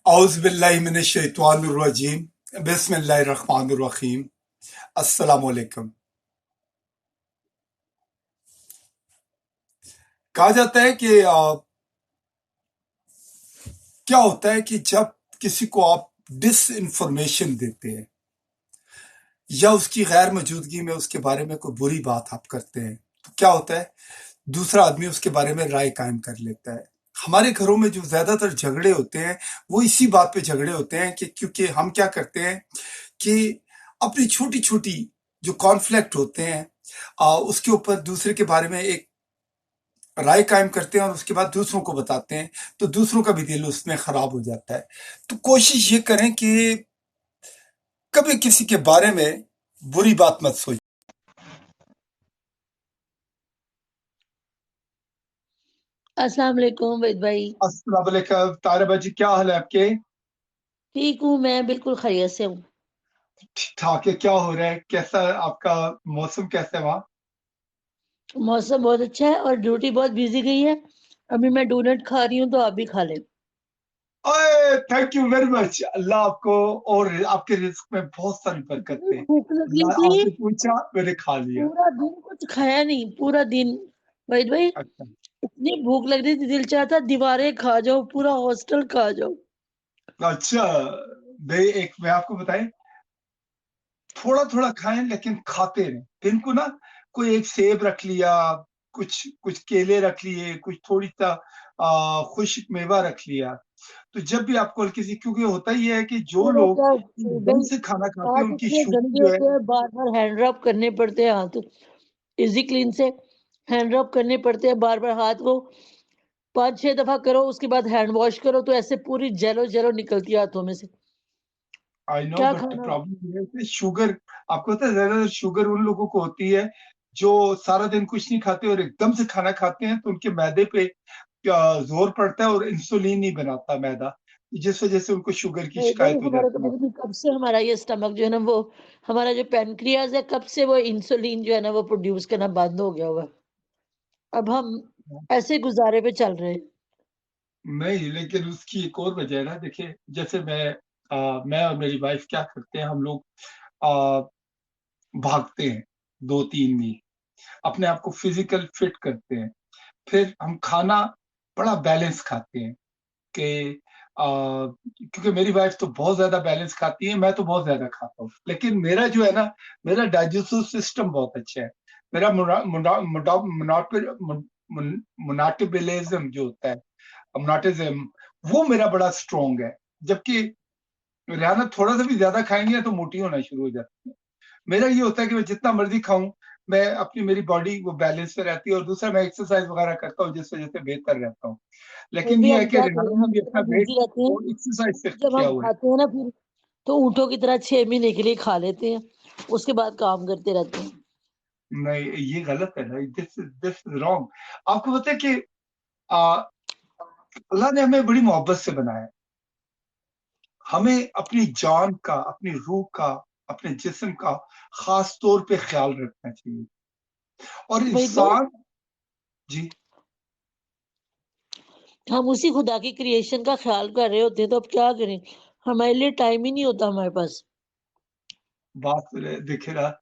औज़ुबिल्लाहिमिनश्शैतानिर्रजीम बिस्मिल्लाहिर्रहमानिर्रहीम। अस्सलाम वालेकुम। कहा जाता है कि क्या होता है कि जब किसी को आप डिस इन्फॉर्मेशन देते हैं या उसकी गैर मौजूदगी में उसके बारे में कोई बुरी बात आप करते हैं, तो क्या होता है, दूसरा आदमी उसके बारे में राय कायम कर लेता है। हमारे घरों में जो ज्यादातर झगड़े होते हैं वो इसी बात पे झगड़े होते हैं कि क्योंकि हम क्या करते हैं कि अपनी छोटी छोटी जो कॉन्फ्लिक्ट होते हैं उसके ऊपर दूसरे के बारे में एक राय कायम करते हैं और उसके बाद दूसरों को बताते हैं, तो दूसरों का भी दिल उसमें खराब हो जाता है। तो कोशिश ये करें कि कभी किसी के बारे में बुरी बात मत सोचिए। अस्सलाम वालेकुम वैद भाई। अस्सलाम वालेकुम तारा बाजी, क्या हाल है आपके? ठीक हूँ, मैं बिल्कुल खैरियत से हूँ। ठीक ठाक है। क्या हो रहा है? कैसा आपका मौसम कैसा है वहाँ? मौसम बहुत अच्छा है और ड्यूटी बहुत बिजी गई है। अभी मैं डोनट खा रही हूँ, तो आप भी खा लें। ओए, थैंक यू वेरी मच। अल्लाह आपको और आपके रिस्क में बहुत सारी बरकत इतनी दे। भूख लगी अल्लाह, थी, आपने पूछा मैंने खा लिया। पूरा दिन कुछ खाया नहीं, पूरा दिन। वैद भाई, अच्छा इतनी भूख लग रही थी, दिल चाहता दीवारें खा जाओ, पूरा हॉस्टल खा जाओ। अच्छा, मैं आपको बताएं, थोड़ा थोड़ा खाएं लेकिन खाते रहें। दिन को ना कोई एक सेब रख लिया, कुछ कुछ केले रख लिए, कुछ थोड़ी सा खुश्क मेवा रख लिया। तो जब भी आपको हल्की सी, क्योंकि होता ही है कि जो पूरा लोग क्या वैद एकदम भाई, से खाना खाते हैं हाथ उनकी इतने शुगर गंदे जो है। होते हैं, बार बार हैंड रब करने पड़ते हैं हाथ। इजी क्लीन से हैंड रब करने पड़ते हैं बार बार हाथ को। 5-6 दफा करो, उसके बाद हैंड वॉश करो, तो ऐसे पूरी जेलो जेलो निकलती है हाथों में से। आई नो, क्या बट खाना। प्रॉब्लम ये है कि शुगर, आपको पता है ज्यादातर शुगर उन लोगों को होती है जो सारा दिन कुछ नहीं खाते और एकदम से खाना खाते हैं, तो उनके मैदे पे जोर पड़ता है और इंसुलिन नहीं बनाता मैदा, जिस वजह से उनको शुगर की नहीं भाई, शिकायत हो हमारा तो जाती है। पता नहीं कब से हमारा ये स्टमक जो है ना, वो हमारा जो पेनक्रियाज है, कब से वो इंसुलिन जो है ना वो प्रोड्यूस करना बंद हो गया हुआ है। अब हम ऐसे गुजारे पे चल रहे हैं। नहीं, लेकिन उसकी एक और वजह है ना। देखिए, जैसे मैं और मेरी वाइफ क्या करते हैं, हम लोग आ, भागते हैं 2-3 मील, अपने आप को फिजिकल फिट करते हैं। फिर हम खाना बड़ा बैलेंस खाते हैं कि क्योंकि मेरी वाइफ तो बहुत ज्यादा बैलेंस खाती है, मैं तो बहुत ज्यादा खाता हूँ, लेकिन मेरा जो है ना, मेरा डाइजेस्टिव सिस्टम बहुत अच्छा है। मेरा मोनाटिबिलिज्म जो होता है, मोनाटिज्म, वो मेरा बड़ा स्ट्रोंग है। जबकि रिहाना थोड़ा सा भी ज्यादा खाएंगे तो मोटी होना शुरू हो जाती है। मेरा ये होता है कि मैं जितना मर्जी खाऊं, मैं अपनी मेरी बॉडी वो बैलेंस में रहती है, और दूसरा मैं एक्सरसाइज वगैरह करता हूँ जिस वजह से बेहतर रहता हूँ। फिर लेकिन भी ये है हम कि क्या करें, रिहाना ने हम भी इतना अपना वेट बिजी रहते हैं। वो एक्सरसाइज से जब किया हम हुआ है। खाते हैं ना, फिर तो ऊँटों की तरह 6 महीने के लिए खा लेते हैं, उसके बाद काम करते रहते हैं। नहीं, ये गलत है ना, दिस इज रॉन्ग। आपको पता है कि आ, अल्लाह ने हमें बड़ी मोहब्बत से बनाया है। हमें अपनी जान का, अपनी रूह का, अपने जिस्म का खास तौर पे ख्याल रखना चाहिए। और वहीद भाई, इंसान, जी, हम उसी खुदा की क्रिएशन का ख्याल कर रहे होते हैं, तो अब क्या करें, हमारे लिए टाइम ही नहीं होता हमारे पास। बात देखिए ना,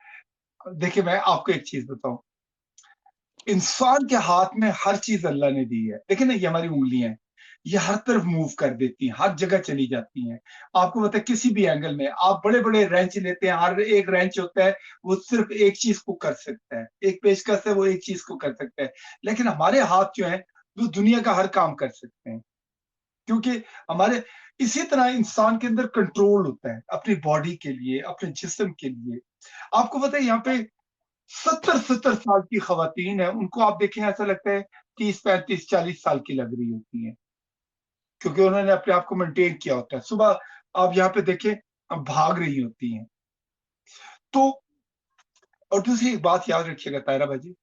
देखिए मैं आपको एक चीज बताऊं, इंसान के हाथ में हर चीज अल्लाह ने दी है। देखिए ना, ये हमारी उंगलियां हैं, ये हर तरफ मूव कर देती हैं, हर जगह चली जाती हैं। आपको पता है, किसी भी एंगल में आप बड़े बड़े रेंच लेते हैं, हर एक रेंच होता है वो सिर्फ एक चीज को कर सकता है, एक पेचकस है वो एक चीज को कर सकता है। लेकिन हमारे हाथ जो है वो दुनिया का हर काम कर सकते हैं, क्योंकि हमारे, इसी तरह इंसान के अंदर कंट्रोल होता है अपनी बॉडी के लिए, अपने जिस्म के लिए। आपको पता है, यहाँ पे 70-70 साल की खवातीन है, उनको आप देखें ऐसा लगता है 30-35-40 साल की लग रही होती हैं, क्योंकि उन्होंने अपने आप को मेंटेन किया होता है। सुबह आप यहाँ पे देखें, अब भाग रही होती हैं। तो और दूसरी एक बात याद रखिएगा तायरा भाजी,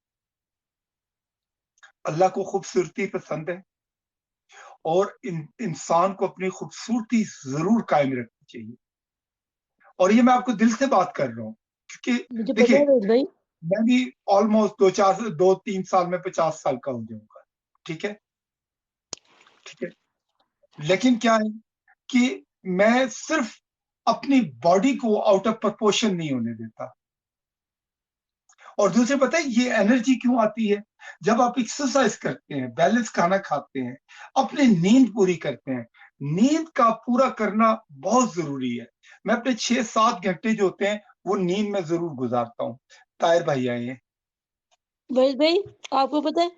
अल्लाह को खूबसूरती पसंद है, और इंसान को अपनी खूबसूरती जरूर कायम रखनी चाहिए। और ये मैं आपको दिल से बात कर रहा हूँ, क्योंकि मुझे पता देखिए, है वहीद भाई, मैं भी ऑलमोस्ट 2-3 साल में 50 साल का हो जाऊंगा। ठीक है, ठीक है। लेकिन क्या है कि मैं सिर्फ अपनी बॉडी को आउट ऑफ प्रपोर्शन नहीं होने देता। और दूसरे पता है ये एनर्जी क्यों आती है? जब आप एक्सरसाइज करते हैं, बैलेंस खाना खाते हैं, अपनी नींद पूरी करते हैं। नींद का पूरा करना बहुत जरूरी है। मैं अपने 6-7 घंटे जो होते हैं वो नींद में जरूर गुजारता हूँ। ताहिर भाई आए हैं। भाई आपको पता है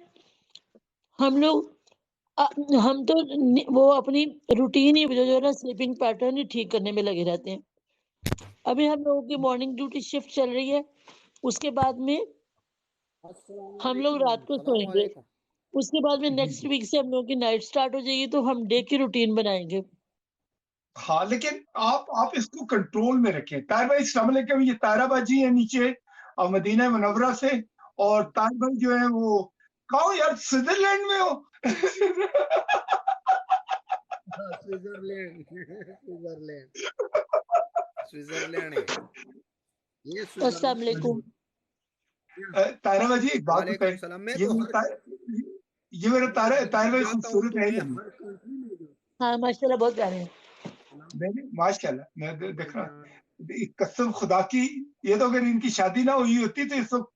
हम लोग हम तो वो अपनी रूटीन ही जो है ना स्लीपिंग पैटर्न ही ठीक करने में लगे रहते हैं। अभी हम लोगों की मॉर्निंग ड्यूटी शिफ्ट चल रही है, उसके बाद में हम लोग रात को अस्सलाम सोएंगे, वालेकुम। उसके बाद में जी नेक्स्ट जी। वीक से हम लोगों की नाइट स्टार्ट हो जाएगी, तो हम डे की रूटीन बनाएंगे। हाँ, लेकिन आप इसको कंट्रोल में रखें। ताहिर भाई अस्सलाम वालेकुम। ये तारा बाजी है नीचे मदीना मुनव्वरा से। और ताहिर भाई जो है वो कहा हो यार, स्विट्जरलैंड में हो? स्विट्जरलैंड स्विट्जरलैंड स्विट्जरलैंड है ये अस्सलाम स्विट्जरलैंड। वालेकुम। तारा बाजी एक बात वालेकुम बताए। सलाम। मैं ये तो मेरा हर ये मेरा मैं जब तारा भी भाई जाता हूँ खूबसूरत तो है मैं या नहीं? हर कंट्री में जाता हाँ माशाल्लाह बहुत प्यारे हैं। नहीं, माशाल्लाह, मैं हूँ। देख रहा भाईजान कसम खुदा की। ये तो अगर इनकी शादी ना हुई होती तो इस वक्त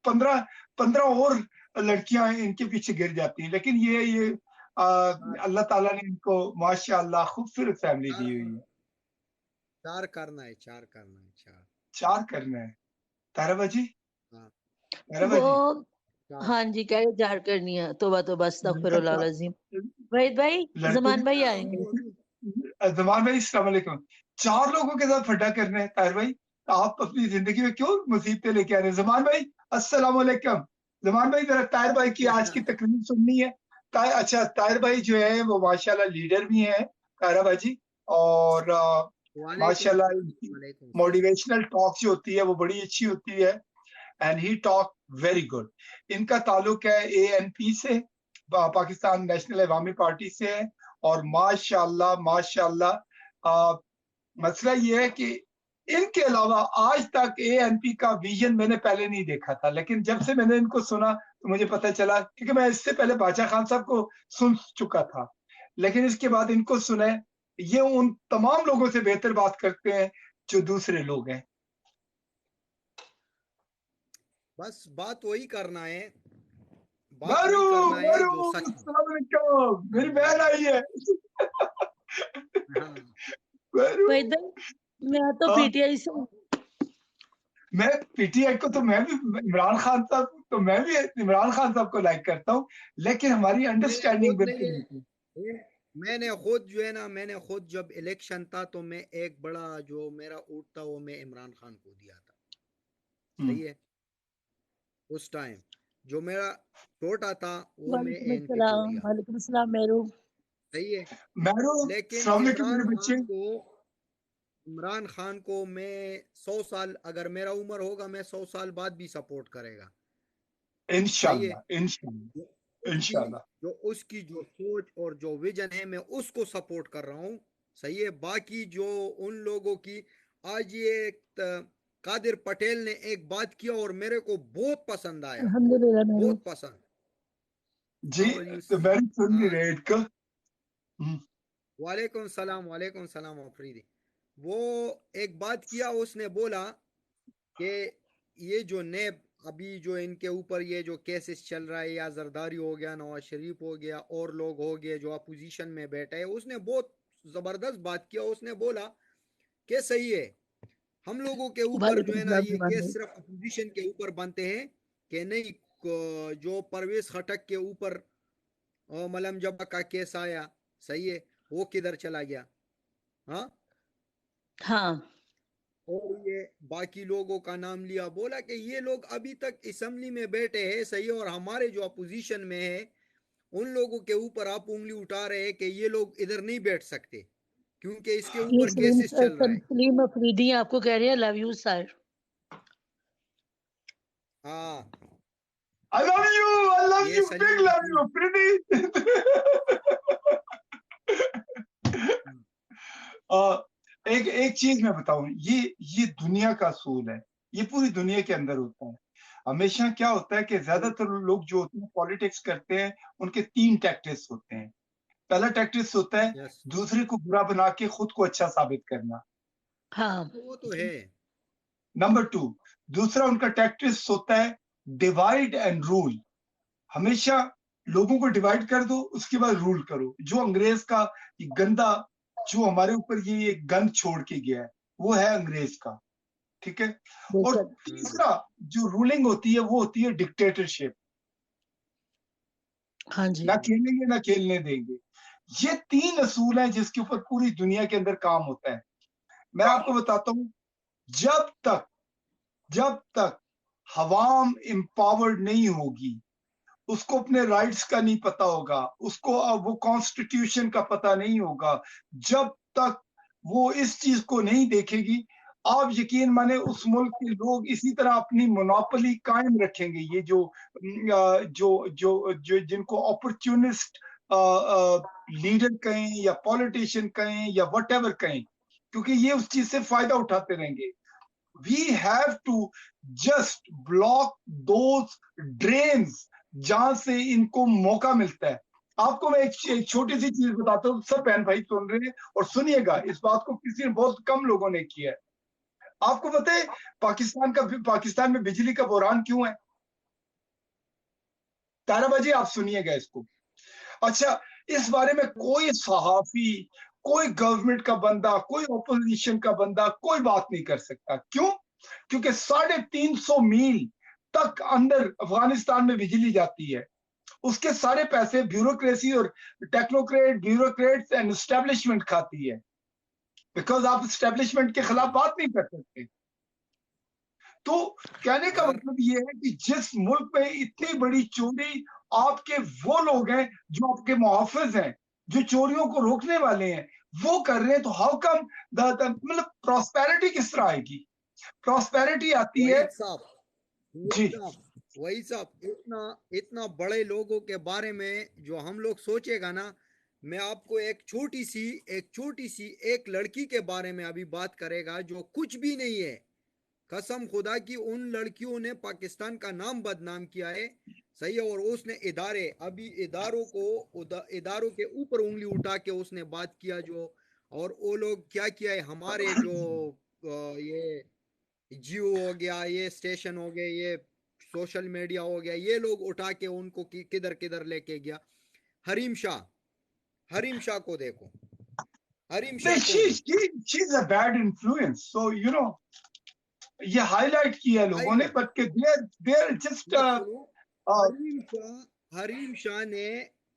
15 और लड़कियां इनके पीछे गिर जाती। लेकिन ये चार अल्लाह ताला ने इनको माशाल्लाह खूबसूरत फैमिली चार दी हुई है। चार करना है, चार करना है, चार। 4 करना है। तारा बाजी, हाँ, तारा वो बाजी, चार। हाँ जी, कह रहे जार करनी है, तौबा तौबा लड़का अस्तगफिरुल्लाह चार। अज़ीम। वहीद भाई, लड़के जमान भाई आए हैं। जमान भाई अस्सलाम वालेकुम। 4 लोगों के साथ फड्डा करना है ताहिर भाई? आप अपनी जिंदगी में क्यों मुसीबतें लेके आ रहे हैं? जमान भाई अस्सलाम वालेकुम। जमान भाई जरा ताहिर भाई की आज की तकरीर सुननी है। अच्छा, ताहिर भाई जो है वो माशाल्लाह लीडर भी हैं, ताहिरा भाजी। और वालेकुम माशाल्लाह सलाम, इनकी वालेकुम सलाम। मोटिवेशनल टॉक जो होती है वो बड़ी अच्छी होती है। And he talk very good. इनका ताल्लुक है एएनपी से, पाकिस्तान नेशनल अवामी पार्टी से है। और माशाल्लाह माशाल्लाह मसला ये है कि इनके अलावा आज तक एएनपी का विजन मैंने पहले नहीं देखा था। लेकिन जब से मैंने इनको सुना तो मुझे पता चला, क्योंकि मैं इससे पहले बादशाह खान साहब को सुन चुका था। लेकिन इसके बाद इनको सुना है, ये उन तमाम लोगों से बेहतर बात करते हैं जो दूसरे लोग हैं। बस बात वही करना है, बात मारू वही करना है मारू, जो सच है। अस्सलाम वालेकुम, मेरी बहन हाँ, आई है। हाँ। मारू। वहीद भाई, मैं तो हाँ, पीटीआई से हूँ। मैं पीटीआई को तो मैं भी इमरान खान साहब तो मैं भी इमरान खान साहब को लाइक करता हूँ। लेकिन हमारी मैंने अंडरस्टैंडिंग खुद बिल्कुल नहीं नहीं थी। मैंने खुद जो है ना, मैंने खुद जब इलेक्शन था तो मैं एक बड़ा जो मेरा वोट था वो मैं इमरान खान को दिया था। हम्म। सही है। उस टाइम जो मेरा छोटा था वो मैं वालेकुम एएनपी को अस्सलाम, दिया। वालेकुम अस्सलाम मेरू। सही है। मैरो लेकिन अस्सलाम वालेकुम मेरे बच्चे। इमरान खान को मैं 100 साल, अगर मेरा उम्र होगा मैं 100 साल बाद भी सपोर्ट करेगा। सही है। इंशाल्लाह इंशाल्लाह जो उसकी इंशाल्लाह। जो सोच और जो विजन है मैं उसको सपोर्ट कर रहा हूँ। सही है। बाकी जो उन लोगों की, आज ये कादिर पटेल ने एक बात किया और मेरे को बहुत पसंद आया, अल्हम्दुलिल्लाह मेरू। बहुत पसंद। जी, हाउ आर यू? तो मैंने सुन नहीं हाँ, रहे इनको। वालेकुम सलाम, वालेकुम सलाम अफरीदी। वो एक बात किया, उसने बोला कि ये जो नेब अभी जो इनके ऊपर ये जो केसेस चल रहा है, या जरदारी हो गया, नवाज शरीफ हो गया, और लोग हो गए जो अपोजिशन में बैठे हैं, उसने बहुत जबरदस्त बात किया। उसने बोला कि सही है, हम लोगों के ऊपर जो वालेकुम है ना अस्सलाम ये जमान केस भाई। सिर्फ अपोजिशन के ऊपर बनते हैं कि नहीं। जो परवेज खटक के ऊपर मलम जबा का केस आया, सही है, वो किधर चला गया? हाँ। हाँ, और ये बाकी लोगों का नाम लिया, बोला कि ये लोग अभी तक असेंबली में बैठे हैं, सही है, और हमारे जो अपोजिशन में है उन लोगों के ऊपर आप उंगली उठा रहे हैं कि ये लोग इधर नहीं बैठ सकते क्योंकि इसके ये ऊपर केसेस चल रहा है। तस्लीम अफरीदी आपको कह रही है लव यू सर। हाँ, आई लव ये यू बिग सलीम लव की। यू प्रीति। एक एक चीज मैं बताऊं, ये दुनिया का असूल है। ये पूरी दुनिया के अंदर होता है। हमेशा क्या होता है कि ज्यादातर लोग जो होते हैं पॉलिटिक्स करते हैं, उनके 3 टैक्टिक्स होते हैं। पहला टैक्टिक्स होता है यस, दूसरे को बुरा बना के खुद को अच्छा साबित करना। हाँ, वो तो है। नंबर 2, दूसरा उनका टैक्टिक्स होता है डिवाइड एंड रूल। हमेशा लोगों को डिवाइड कर दो, उसके बाद रूल करो। जो अंग्रेज का ये गंदा, जो हमारे ऊपर ये गंद छोड़ के गया है, वो है अंग्रेज का। ठीक है। और बेशक, तीसरा जो रूलिंग होती है वो होती है डिक्टेटरशिप। हाँ जी, ना खेलेंगे ना खेलने देंगे। ये 3 असूल हैं जिसके ऊपर पूरी दुनिया के अंदर काम होता है। मैं आपको बताता हूं, जब तक जब तक हवाम एम्पावर्ड नहीं होगी, उसको अपने राइट्स का नहीं पता होगा, उसको वो कॉन्स्टिट्यूशन का पता नहीं होगा, जब तक वो इस चीज को नहीं देखेगी, आप यकीन माने उस मुल्क के लोग इसी तरह अपनी मोनोपोली कायम रखेंगे। ये जो जिनको अपॉर्चुनिस्ट लीडर कहें या पॉलिटिशियन कहें या व्हाटएवर कहें, क्योंकि ये उस चीज से फायदा उठाते रहेंगे। we have to just block those drains जहां से इनको मौका मिलता है। आपको मैं एक छोटी सी चीज बताता हूँ, सब बहन भाई सुन रहे हैं और सुनिएगा, इस बात को किसी ने, बहुत कम लोगों ने किया है। आपको पता है पाकिस्तान में बिजली का बहरान क्यों है? ताराबाजी, आप सुनिएगा इसको। अच्छा, इस बारे में कोई सहाफी, कोई गवर्नमेंट का बंदा, कोई ऑपोजिशन का बंदा कोई बात नहीं कर सकता। क्यों? क्योंकि 350 मील तक अंदर अफगानिस्तान में बिजली जाती है। उसके सारे पैसे ब्यूरोक्रेसी और टेक्नोक्रेट, ब्यूरोक्रेट्स एंड एस्टेब्लिशमेंट खाती है। बिकॉज आप एस्टेब्लिशमेंट के खिलाफ बात नहीं कर सकते। तो कहने का यार, मतलब ये है कि जिस मुल्क में इतनी बड़ी चोरी, आपके वो लोग हैं जो आपके मुहाफिज हैं, जो चोरियों को रोकने वाले हैं, वो कर रहे हैं, तो हाउ कम मतलब प्रॉस्पेरिटी किस तरह आएगी? प्रॉस्पेरिटी आती है। वही साहब, जी, वही साहब, इतना इतना बड़े लोगों के बारे में जो हम लोग सोचेगा ना। मैं आपको एक छोटी सी एक लड़की के बारे में अभी बात करेगा जो कुछ भी नहीं है। कसम खुदा की उन लड़कियों ने पाकिस्तान का नाम बदनाम किया है। सही है। और उसने अभी इदारों के ऊपर उंगली उठा के उसने बात किया जो। और वो लोग क्या किया है, हमारे जो ये जियो हो गया, ये स्टेशन हो गए, ये सोशल मीडिया हो गया, ये लोग उठा के उनको किधर किधर लेके गया। हरीम शाह, हरीम शाह को देखो। हरीम शाह कौन है? she's a bad influence, so ये हाईलाइट किया लोगों ने, टाइगर, बट के देर जस्ट बात सुनो। हरीम शाह ने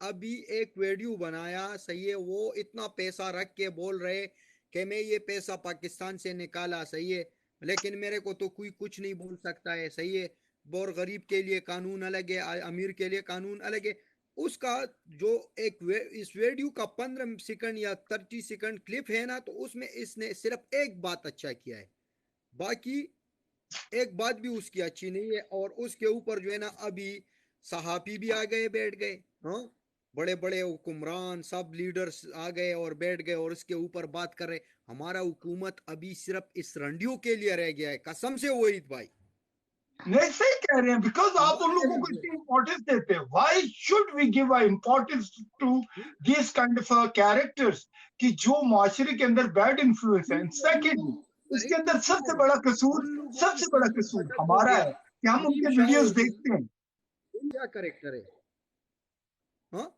अभी एक वीडियो बनाया। सही है। वो इतना पैसा रख के बोल रहे कि मैं ये पैसा पाकिस्तान से निकाला। सही है। लेकिन मेरे को तो कोई कुछ नहीं बोल सकता है। सही है। और गरीब के लिए कानून अलग है, अमीर के लिए कानून अलग है। उसका जो इस वीडियो का 15 सेकंड या 30 सेकंड क्लिप है ना, तो उसमें इसने सिर्फ एक बात अच्छा किया है। बाकी एक बात भी उसकी अच्छी नहीं है। और उसके ऊपर जो है ना, अभी सहाफी भी आ गए, बैठ गए। हाँ, बड़े बड़े हुक्मरान सब लीडर्स आ गए और बैठ गए और इसके ऊपर बात कर रहे। हमारा हुकूमत अभी सिर्फ इस रंडियों के लिए रह गया है, कसम से वहीद भाई। नहीं, सही कह रहे हैं, बिकॉज आप उन हमारे लोगों को लिए इतनी इंपॉर्टेंस देते हैं। Why should we give a importance to this kind of characters कि जो माशरे के अंदर बैड इन्फ्लुएंस है। सेकेंडली, उसके अंदर उन लोगों के सबसे बड़ा सामने कसूर फटक हो हमारा गया। है कि हम हरीम उनके शाह वीडियोस है जो, देखते हैं। क्या करेक्टर है? हाँ,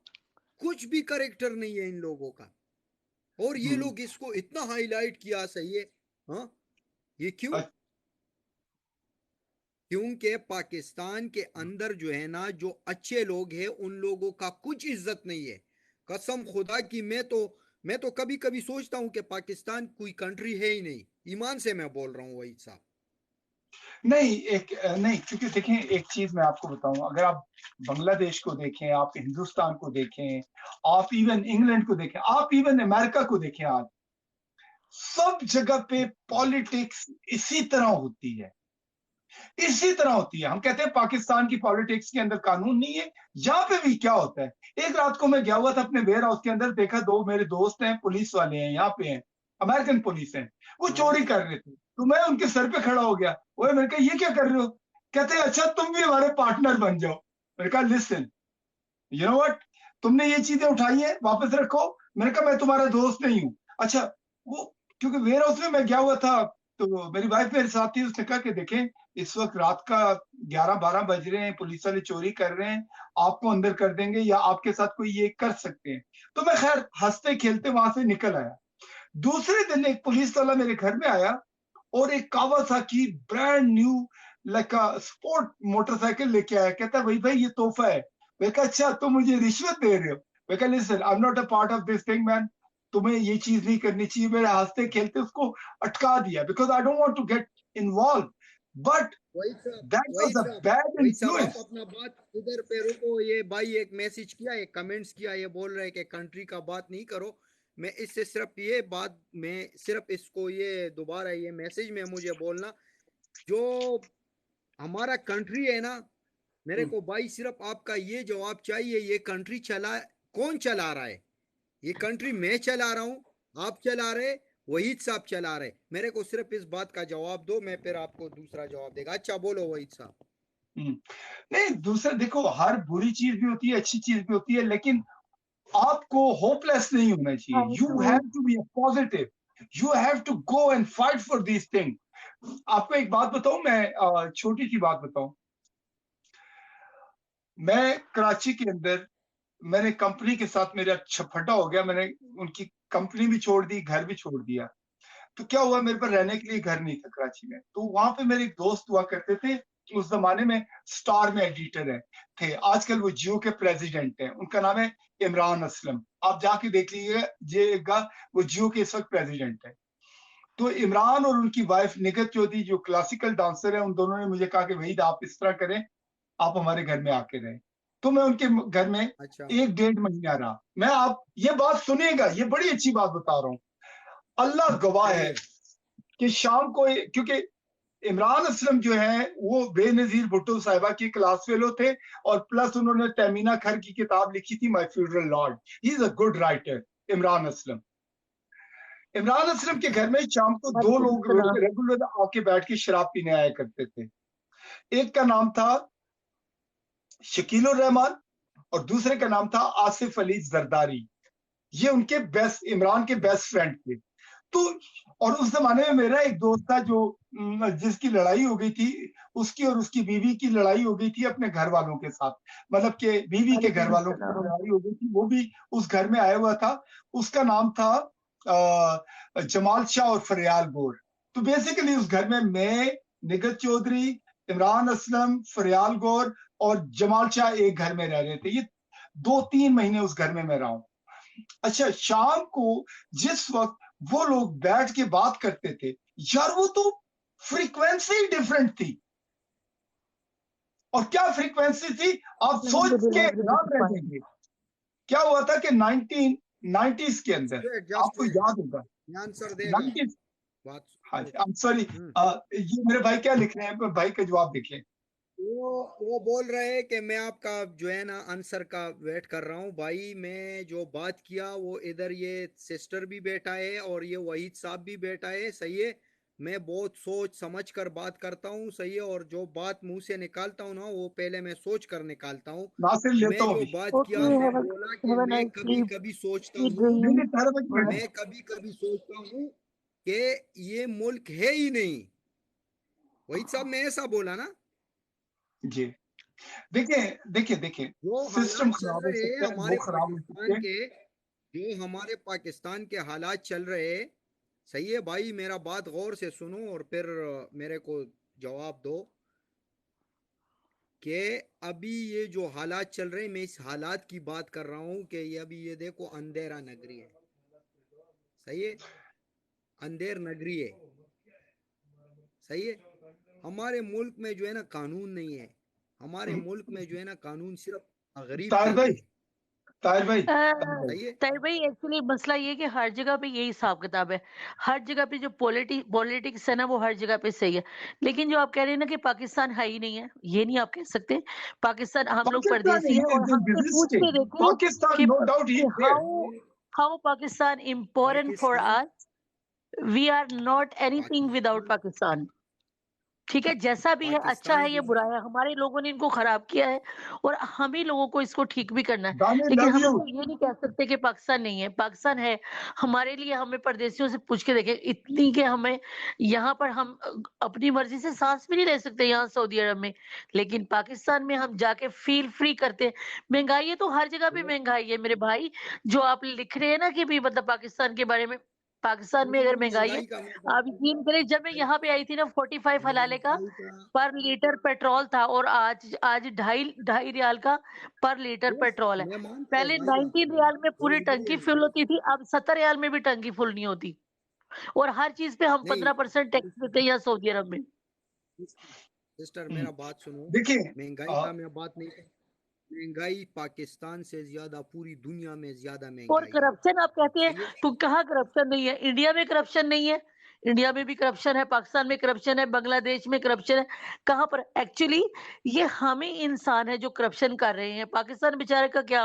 कुछ भी करेक्टर नहीं है इन लोगों का। और ये हम्म, लोग इसको इतना हाईलाइट किया। सही है। हाँ, ये क्यों? अच्छा, क्योंकि पाकिस्तान के अंदर जो है ना, जो अच्छे लोग हैं उन लोगों का कुछ इज्जत नहीं है। कसम खुदा की, मैं तो कभी कभी सोचता हूं कि पाकिस्तान कोई कंट्री है ही नहीं। ईमान से मैं बोल रहा हूँ वही साहब। नहीं, क्योंकि देखें, एक चीज मैं आपको बताऊं, अगर आप बांग्लादेश को देखें, आप हिंदुस्तान को देखें, आप इवन इंग्लैंड को देखें, आप इवन अमेरिका को देखें, आज सब जगह पे पॉलिटिक्स इसी तरह होती है। इसी तरह होती है। हम कहते हैं पाकिस्तान की पॉलिटिक्स के अंदर कानून नहीं है। यहाँ पे भी क्या होता है, एक रात को मैं गया हुआ था अपने वेयर हाउस के अंदर, देखा 2 मेरे दोस्त हैं, पुलिस वाले हैं, यहाँ पे हैं, अमेरिकन पुलिस हैं, वो हाँ, चोरी कर रहे थे। तो मैं उनके सर पे खड़ा हो गया, वो मैंने कहा ये क्या कर रहे हो? कहते हैं अच्छा तुम भी हमारे पार्टनर बन जाओ। मैंने कहा लिसन, यू नो व्हाट, तुमने ये चीजें उठाई है, वापस रखो। मैंने कहा मैं तुम्हारा दोस्त नहीं हूँ। अच्छा, वो क्योंकि वेयर हाउस में मैं गया हुआ था, तो मेरी वाइफ मेरे साथ थी, उसने कहा कि देखें इस वक्त रात का 11-12 बज रहे हैं, पुलिस वाले चोरी कर रहे हैं, आपको अंदर कर देंगे या आपके साथ कोई ये कर सकते हैं। तो मैं खैर हंसते खेलते वहां से निकल आया। दूसरे दिन एक पुलिस वाला मेरे घर में आया और एक Kawasaki brand new like sport motorcycle लेके आया। कहता है भाई भाई ये तोहफा है। मैं कहा अच्छा तुम मुझे रिश्वत दे रहे हो? मैं कहा listen, I am not a part of this thing man, तुम्हें ये चीज नहीं करनी चाहिए। मेरे हंसते खेलते उसको अटका दिया because I don't want to get involve, but that was a bad वही साहब, आप इन्फ्लुएंस। अपना बात उधर पे रुको। ये भाई एक मैसेज किया, एक कमेंट्स किया, ये बोल रहे हैं कि कंट्री का बात नहीं करो। मैं इससे सिर्फ ये बात, मैं सिर्फ इसको ये दोबारा ये मैसेज में मुझे बोलना, जो हमारा कंट्री है ना, मेरे को भाई सिर्फ आपका ये जवाब चाहिए, ये कंट्री कौन चला रहा है? ये कंट्री मैं चला रहा हूँ, आप चला रहे, वहीद साहब चला रहे? मेरे को सिर्फ इस बात का जवाब दो, मैं फिर आपको दूसरा जवाब देगा। अच्छा बोलो वहीद साहब। नहीं, दूसरा देखो, हर बुरी चीज भी होती है, अच्छी चीज भी होती है, लेकिन आपको होपलेस नहीं होना चाहिए। You have to be positive, you have to go and fight for this thing. आपको एक बात बताऊं, मैं छोटी सी बात बताऊं। मैं कराची के अंदर, मैंने कंपनी के साथ मेरा छपटा हो गया, मैंने उनकी कंपनी भी छोड़ दी, घर भी छोड़ दिया। तो क्या हुआ, मेरे पर रहने के लिए घर नहीं था कराची में। तो वहां पे मेरे एक दोस्त हुआ करते थे, उस जमाने में स्टार में एडिटर है थे, आजकल वो जियो के प्रेसिडेंट हैं, उनका नाम है इमरान असलम। आप जाके देख लीजिएगा, वो जियो के इस वक्त प्रेसिडेंट है। तो इमरान और उनकी वाइफ निगत चौधरी जो क्लासिकल डांसर है, उन दोनों ने मुझे कहा कि वहीद आप इस तरह करें, आप हमारे घर में आके रहें। तो मैं उनके घर में अच्छा 1-1.5 महीना रहा। मैं, आप ये बात सुनिएगा, ये बड़ी अच्छी बात बता रहा हूँ, अल्लाह गवाह है कि शाम को, क्योंकि इमरान असलम जो है वो बेनजीर भुट्टो साहिबा की क्लास फेलो थे, और प्लस उन्होंने तमीना खर की किताब लिखी थी my funeral Lord. He is a good writer Imran Aslam. Imran Aslam के घर में शाम को 2 लोग रेगुलर आके बैठ के शराब पीने आया करते थे। एक का नाम था शकील रहमान और दूसरे का नाम था आसिफ अली जरदारी। ये उनके बेस्ट, इमरान के बेस्ट फ्रेंड थे। तो और उस जमाने में मेरा एक दोस्त था जो जिसकी लड़ाई हो गई थी, उसकी और उसकी बीवी की लड़ाई हो गई थी अपने घर वालों के साथ, मतलब कि बीवी के घर वालों की लड़ाई हो गई थी, वो भी उस घर में आया हुआ था। उसका नाम था जमाल शाह और फरियाल गोर। तो बेसिकली उस घर में मैं, निगत चौधरी, इमरान असलम, फरियाल गौर और जमाल शाह एक घर में रह रहे थे। ये 2-3 महीने उस घर में मैं रहा हूं। अच्छा, शाम को जिस वक्त वो लोग बैठ के बात करते थे यार, वो तो फ्रीक्वेंसी डिफरेंट थी। और क्या फ्रीक्वेंसी थी, आप सोच के हैरान रह जाएंगे। क्या हुआ था कि 1990s के अंदर, आपको याद होगा, आंसर देगा 90s। बात। हाँ जी, आई एम सॉरी, ये मेरे भाई क्या लिख रहे हैं, भाई का जवाब देखें। वो बोल रहे हैं कि मैं आपका जो है ना आंसर का वेट कर रहा हूँ भाई। मैं जो बात किया वो इधर ये सिस्टर भी बैठा है और ये वहीद साहब भी बैठा है, सही है। मैं बहुत सोच समझ कर बात करता हूँ, सही है। और जो बात मुंह से निकालता हूँ ना, वो पहले मैं सोच कर निकालता हूँ। नासिर लेता मैं हूँ जो अभी। बात किया, मैं बोला कि मैं कभी कभी सोचता हूँ, नहीं नहीं, ठहरो भाई, मैं कभी कभी सोचता हूँ कि ये मुल्क है ही नहीं। वहीद साहब, मैं ऐसा बोला ना? जी, देखिए देखिए देखिए, जो सिस्टम हालात चल खराब हो रहे हैं सकता है, वो हमारे खराब हो सकते पाकिस्तान हैं। के, जो हमारे पाकिस्तान के हालात चल रहे हैं, सही है भाई, मेरा बात गौर से सुनो और फिर मेरे को जवाब दो कि अभी ये जो हालात चल रहे हैं, मैं इस हालात की बात कर रहा हूँ कि ये अभी ये देखो अंधेरा नगरी है, सही है, अंधेर नगरी है, सही है। हमारे मुल्क में जो है ना कानून नहीं है, हमारे मुल्क में जो है ना कानून सिर्फ गरीब ताहिर के भाई, लिए, ताहिर भाई, ताहिर भाई, सही है। ताहिर भाई, एक्चुअली मसला ये है कि हर जगह पे यही हिसाब किताब है। हर जगह पे जो पॉलिटिक्स है ना, वो हर जगह पे सही है। लेकिन जो आप कह रहे हैं ना कि पाकिस्तान है ही नहीं है, ये नहीं आप कह सकते। पाकिस्तान, हम लोग पाकिस्तान परदेसी हैं, और is हमसे पूछ के existing. देखें Pakistan, कि no doubt, he is there. How Pakistan important for Pakistan us. We are not anything Pakistan without Pakistan. ठीक है, जैसा भी है, अच्छा पाकिस्तान है या जो बुरा है, है, हमारे लोगों ने इनको खराब किया है और हम ही लोगों को इसको ठीक भी करना है। दानिश लेकिन लव हम यू। इसको ये नहीं कह सकते कि पाकिस्तान नहीं है, पाकिस्तान है। हमारे लिए हमें परदेशियों से पूछ के देखें, इतनी कि हमें यहाँ पर हम अपनी मर्ज़ी से साँस भी नहीं ले सकते यहाँ सऊदी अरब में, लेकिन पाकिस्तान में हम जाके फ़ील फ्री करते हैं। महँगाई है तो हर जगह पे वो महँगाई है मेरे भाई, जो आप लिख रहे हैं ना कि भी मतलब पाकिस्तान के बारे में, पाकिस्तान में वो अगर महँगाई है, महंगाई का मैं बात आप कर यकीन करें जब मैं यहाँ पे आई थी ना 45 हलाले का महंगाई का पर लीटर पेट्रोल था और आज आज ढाई ढाई रियाल का पर लीटर यस, पेट्रोल है। मैं मानता हूँ पहले भाई 19 आपको, रियाल में पूरी वही वही टंकी है फुल सर। होती थी, अब 70 रियाल में भी टंकी फुल नहीं होती और हर चीज़ पे हम नहीं 15% टैक्स देते हैं यहाँ सऊदी अरब में। सिस्टर, हम्म, मेरा बात सुनो। देखिए महंगाई का मैं बात नहीं कर, महंगाई पाकिस्तान से ज्यादा पूरी दुनिया में ज्यादा और महंगाई है। करप्शन आप कहते हैं, सही है। तो कहाँ करप्शन नहीं है? इंडिया में करप्शन नहीं है? इंडिया में भी करप्शन है, पाकिस्तान में करप्शन है, बांग्लादेश में करप्शन है। कहाँ पर? एक्चुअली ये हम ही इंसान है जो करप्शन कर रहे हैं। पाकिस्तान बेचारे का क्या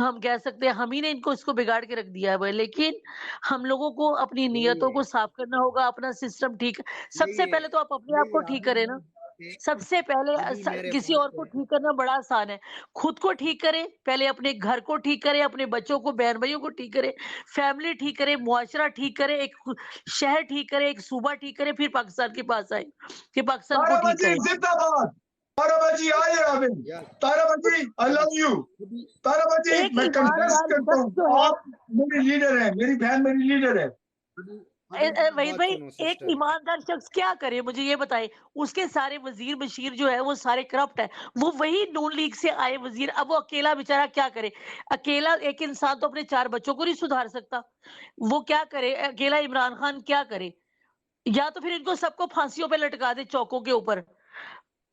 हम कह सकते हैं, हम ही ने इनको इसको बिगाड़ के रख दिया है। लेकिन हम लोगों को अपनी वही नियतों है, को साफ करना होगा, अपना सिस्टम ठीक। यही सबसे है, पहले तो आप अपने आप यही को है। ठीक करें ना। सबसे पहले अभी मेरे किसी पास और को है। ठीक करना बड़ा आसान है। खुद को ठीक करें, पहले अपने घर को ठीक करें, अपने बच्चों को, बहन-भाइयों को ठीक करें, फैमिली ठीक करें, मुआशरा ठीक करें, एक शहर ठीक करें, एक सूबा ठीक करें, फिर पाकिस्तान के पास आएँ, कि पाकिस्तान को ठीक ताराबाजी करें। जिंदाबाद। ताराबाजी आए अभी। यार ताराबाजी आई लव यू। अभी ताराबाजी एक मैं कंटेस्ट ईमानदार करता शख्स जो हूँ, है, आप मेरी लीडर है, मेरी बहन मेरी लीडर है। अभी अभी मेरा वहीद बात भाई, सुनो एक सिस्टर। ईमानदार शख्स क्या करे मुझे ये बताएं। उसके सारे वजीर बशीर जो है वो सारे करप्ट है। वो वही नून लीग से आए वजीर, अब वो अकेला बेचारा क्या करे? अकेला एक इंसान तो अपने 4 बच्चों को नहीं सुधार सकता। वो क्या करे? अकेला इमरान खान क्या करे? या तो फिर इनको सबको फांसियों पे लटका दे, चौकों के ऊपर।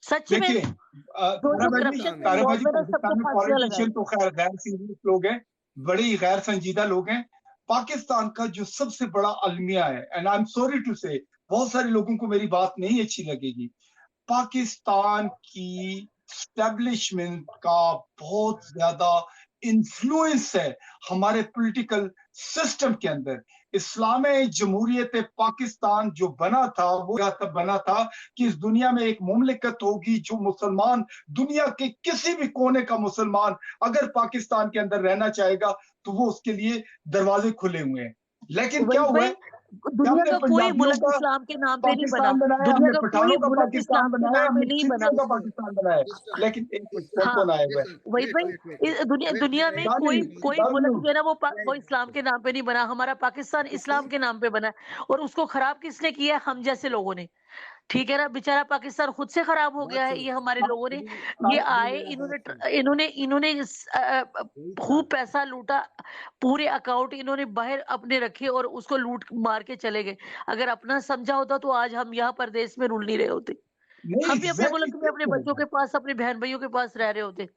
सच में देखिए जो जो ताराबाजी पाकिस्तान करप्शन में में ताराबाजी इन्वॉल्व है ना, सबको पाकिस्तान में फांसियां लगाए। पॉलिटिशियन तो खैर गैर सीरियस लोग हैं, बड़े ही गैर संजीदा लोग हैं। पाकिस्तान का जो सबसे बड़ा अलमिया है, and I am sorry to say, बहुत सारे लोगों को मेरी बात नहीं अच्छी लगेगी, पाकिस्तान की स्टैब्लिशमेंट का बहुत ज्यादा इन्फ्लुएंस है हमारे पॉलिटिकल सिस्टम के अंदर। इस्लामी जमहूरियत पाकिस्तान जो बना था वो तब बना था कि इस दुनिया में एक मुमलिकत होगी जो मुसलमान, दुनिया के किसी भी कोने का मुसलमान अगर पाकिस्तान के अंदर रहना चाहेगा तो वो उसके लिए दरवाजे खुले हुए हैं। लेकिन क्या वही हुआ भाई, है कि दुनिया हमने का कोई पंजाबियों मुल्क का इस्लाम के नाम पे नहीं बना। पाकिस्तान बनाया, दुनिया हमने का कोई पठानों का मुल्क पाकिस्तान इस्लाम के बनाया, नाम पे हमने नहीं बना। सिंधियों का पाकिस्तान बनाया। सिस्टर, लेकिन एक कौन हाँ, कौन आया हुआ है? लिसन, वही भाई, दुनिया वेट दुनिया मेरा में एक कोई दानिश हमारी कोई लव मुल्क यू। जो है ना वो एक इस्लाम के नाम पे नहीं बना। हमारा पाकिस्तान इस्लाम के नाम पे बना है और उसको खराब किसने किया है? हम जैसे लोगों ने। ठीक है ना, बेचारा पाकिस्तान खुद से खराब हो बात गया है। सुनो। ये हमारे लोगों ने, अभी ये अभी आए, मेरा बात सुनो। इन्होंने वही था। खूब पैसा लूटा, पूरे अकाउंट इन्होंने बाहर अपने रखे और उसको लूट मार के चले गए। अगर अपना समझा होता तो आज हम यहाँ परदेश में रुल नहीं रहे होते। नहीं हम भी अपने एग्जैक्टली मुल्क में अपने क्यों? बच्चों के पास, अपने बहन भाइयों के पास रह रहे होते।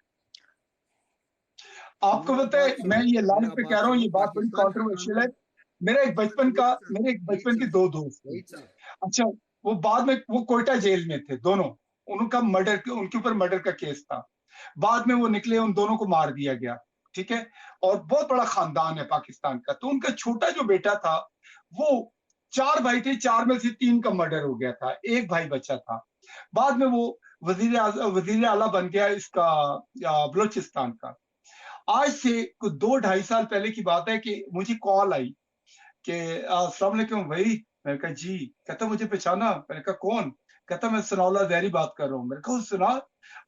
आपको मेरा पता है बात मैं सुनो, ये लाइव मेरा पे कह बात रहा हूँ, सुनो। ये बात बड़ी पाकिस्तान का कंट्रोवर्शियल है। कानून, मेरे एक वही बचपन के था, दो दोस्त थे। वही था। अच्छा, वो बाद में वो कोयटा जेल में थे दोनों। उनका मर्डर, उनके ऊपर मर्डर का केस था। बाद में वो निकले, उन दोनों को मार दिया गया। ठीक है। और बहुत बड़ा खानदान है पाकिस्तान का। तो उनका छोटा जो बेटा था, वो 4 भाई थे, 4 में से 3 का मर्डर हो गया था, एक भाई बचा था। बाद में वो वजीर आला बन गया इसका, बलोचिस्तान का। आज से कुछ 2-2.5 साल पहले की बात है कि मुझे कॉल आई कि अस्सलाम वालेकुम भाई। मैंने कहा जी। कहता मुझे पहचाना? मैंने कहा कौन? कहता मैं सनाउल्लाह ज़हरी बात कर रहा हूँ। मैंने कहा सुना,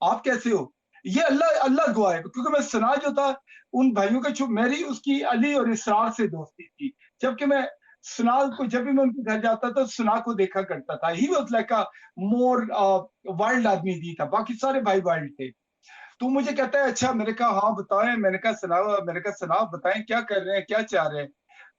आप कैसे हो? ये अल्लाह अल्लाह गवाह है, क्योंकि मैं सना जो था उन भाइयों का, मेरी उसकी अली और इसरार से दोस्ती थी। जबकि मैं सना को, जब भी मैं उनके घर जाता था सना को देखा करता था। He was like a more wild आदमी थी था, बाकी सारे भाई वाइल्ड थे। तो मुझे कहता है अच्छा। मैंने कहा हाँ बताएं। मैंने कहा सना बताएं क्या कर रहे हैं, क्या चाह रहे हैं?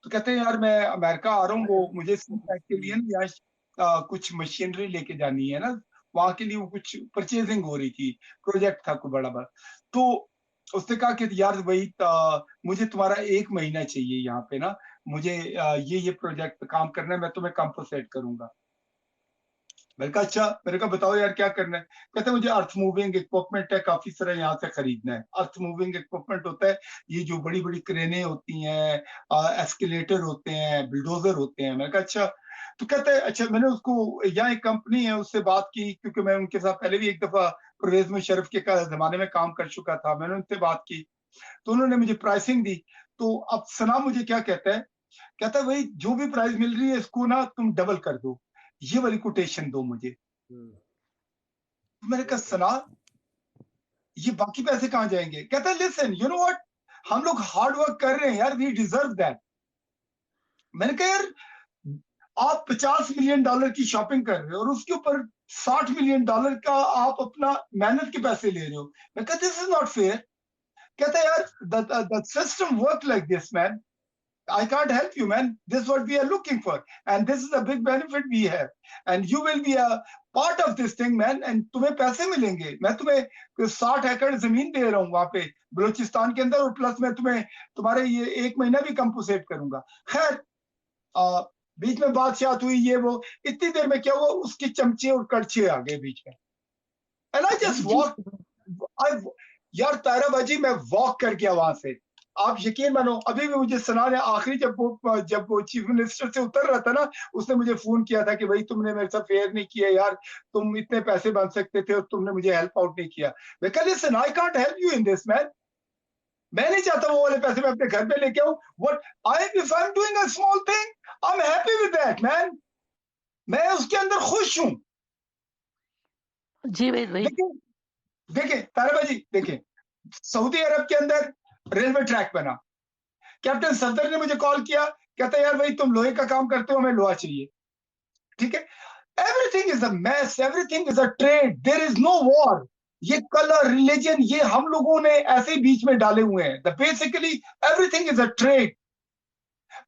तो कहते हैं यार मैं अमेरिका आ रहा हूँ, वो मुझे सीपैक के लिए ना यहाँ कुछ मशीनरी लेके जानी है ना, वहां के लिए वो कुछ परचेजिंग हो रही थी, प्रोजेक्ट था कोई बड़ा बड़ा। तो उसने कहा कि यार वही मुझे तुम्हारा 1 महीना चाहिए यहाँ पे ना, मुझे ये प्रोजेक्ट काम करना है, मैं तुम्हें कंपनसेट करूंगा। मैंने कहा अच्छा। मैंने कहा बताओ यार क्या करना है? कहते मुझे अर्थ मूविंग इक्विपमेंट है काफी सारा यहाँ से खरीदना है। अर्थ मूविंग इक्विपमेंट होता है ये जो बड़ी बड़ी क्रेनें होती हैं, एस्केलेटर होते हैं, बिल्डोजर होते हैं। मैंने कहा अच्छा। तो कहते हैं अच्छा, मैंने उसको, यहाँ एक कंपनी है उससे बात की, क्योंकि मैं उनके साथ पहले भी एक दफा परवेज मुशर्रफ के जमाने में काम कर चुका था, मैंने उनसे बात की तो उन्होंने मुझे प्राइसिंग दी। तो अब सना मुझे क्या कहता है, कहता है भाई जो भी प्राइस मिल रही है इसको ना तुम डबल कर दो, ये वाली कोटेशन दो मुझे। तो मैंने कहा सना ये बाकी पैसे कहां जाएंगे? कहता है लिसन यू नो व्हाट, हम लोग हार्ड वर्क कर रहे हैं यार, वी डिजर्व दैट। मैंने कहा यार आप $50 मिलियन की शॉपिंग कर रहे हो और उसके ऊपर $60 मिलियन का आप अपना मेहनत के पैसे ले रहे हो। मैं कहता दिस इज नॉट फेयर। कहता है यार the system work like this man, I can't help you, man. This is what we are looking for, and this is a big benefit we have, and you will be a part of this thing, man. And तुम्हें पैसे मिलेंगे, मैं तुम्हें 60 एकड़ जमीन दे रहा हूँ वहां पे बलूचिस्तान के अंदर, और प्लस मैं तुम्हें तुम्हारे ये 1 महीना भी कंपोसेट करूंगा। खैर बीच में बातचीत हुई, ये वो, इतनी देर में क्या हुआ, उसके चमचे और कड़छे आ गए बीच में, एंड आई जस्ट वॉक। यार तारा बाजी मैं वॉक कर गया वहां से। आप यकीन मानो अभी भी मुझे सना ने आखिरी जब वो चीफ मिनिस्टर से उतर रहा था ना, उसने मुझे फोन किया था कि भाई तुमने मेरे साथ फेयर नहीं किया यार, तुम इतने पैसे बन सकते थे और तुमने मुझे हेल्प आउट नहीं किया। मैं कह listen I can't help you in this man, मैं नहीं चाहता वो वाले पैसे मैं अपने घर पे लेके आऊं। What I if I am doing a small thing I am happy with that man, मैं उसके अंदर खुश हूं। जी भाई देखिए तारा बाजी, देखिए सऊदी अरब के अंदर रेलवे ट्रैक बना, कैप्टन सफदर ने मुझे कॉल किया, कहता है यार भाई तुम लोहे का काम करते हो, हमें लोहा चाहिए, ठीक है। Everything is a mess, everything is a trade, there is no war. ये कलर रिलीजन ये हम लोगों ने ऐसे बीच में डाले हुए हैं, basically everything is a trade.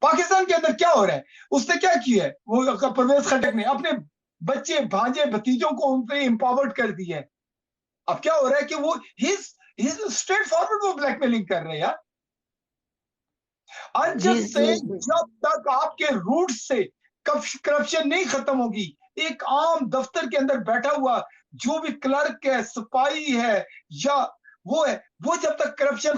Pakistan के अंदर क्या हो रहा है, उसने क्या किया है, वो परवेज खटक ने अपने बच्चे भांजे भतीजों को उनसे एम्पावर्ड कर दिया है। अब क्या हो रहा है कि वो हिज स्ट्रेट फॉरवर्ड वो ब्लैकमेलिंग कर रहे हैं यार। जब तक आपके रूट से करप्शन नहीं खत्म होगी, एक आम दफ्तर के अंदर बैठा हुआ जो भी क्लर्क है, सिपाही है या वो है, वो जब तक करप्शन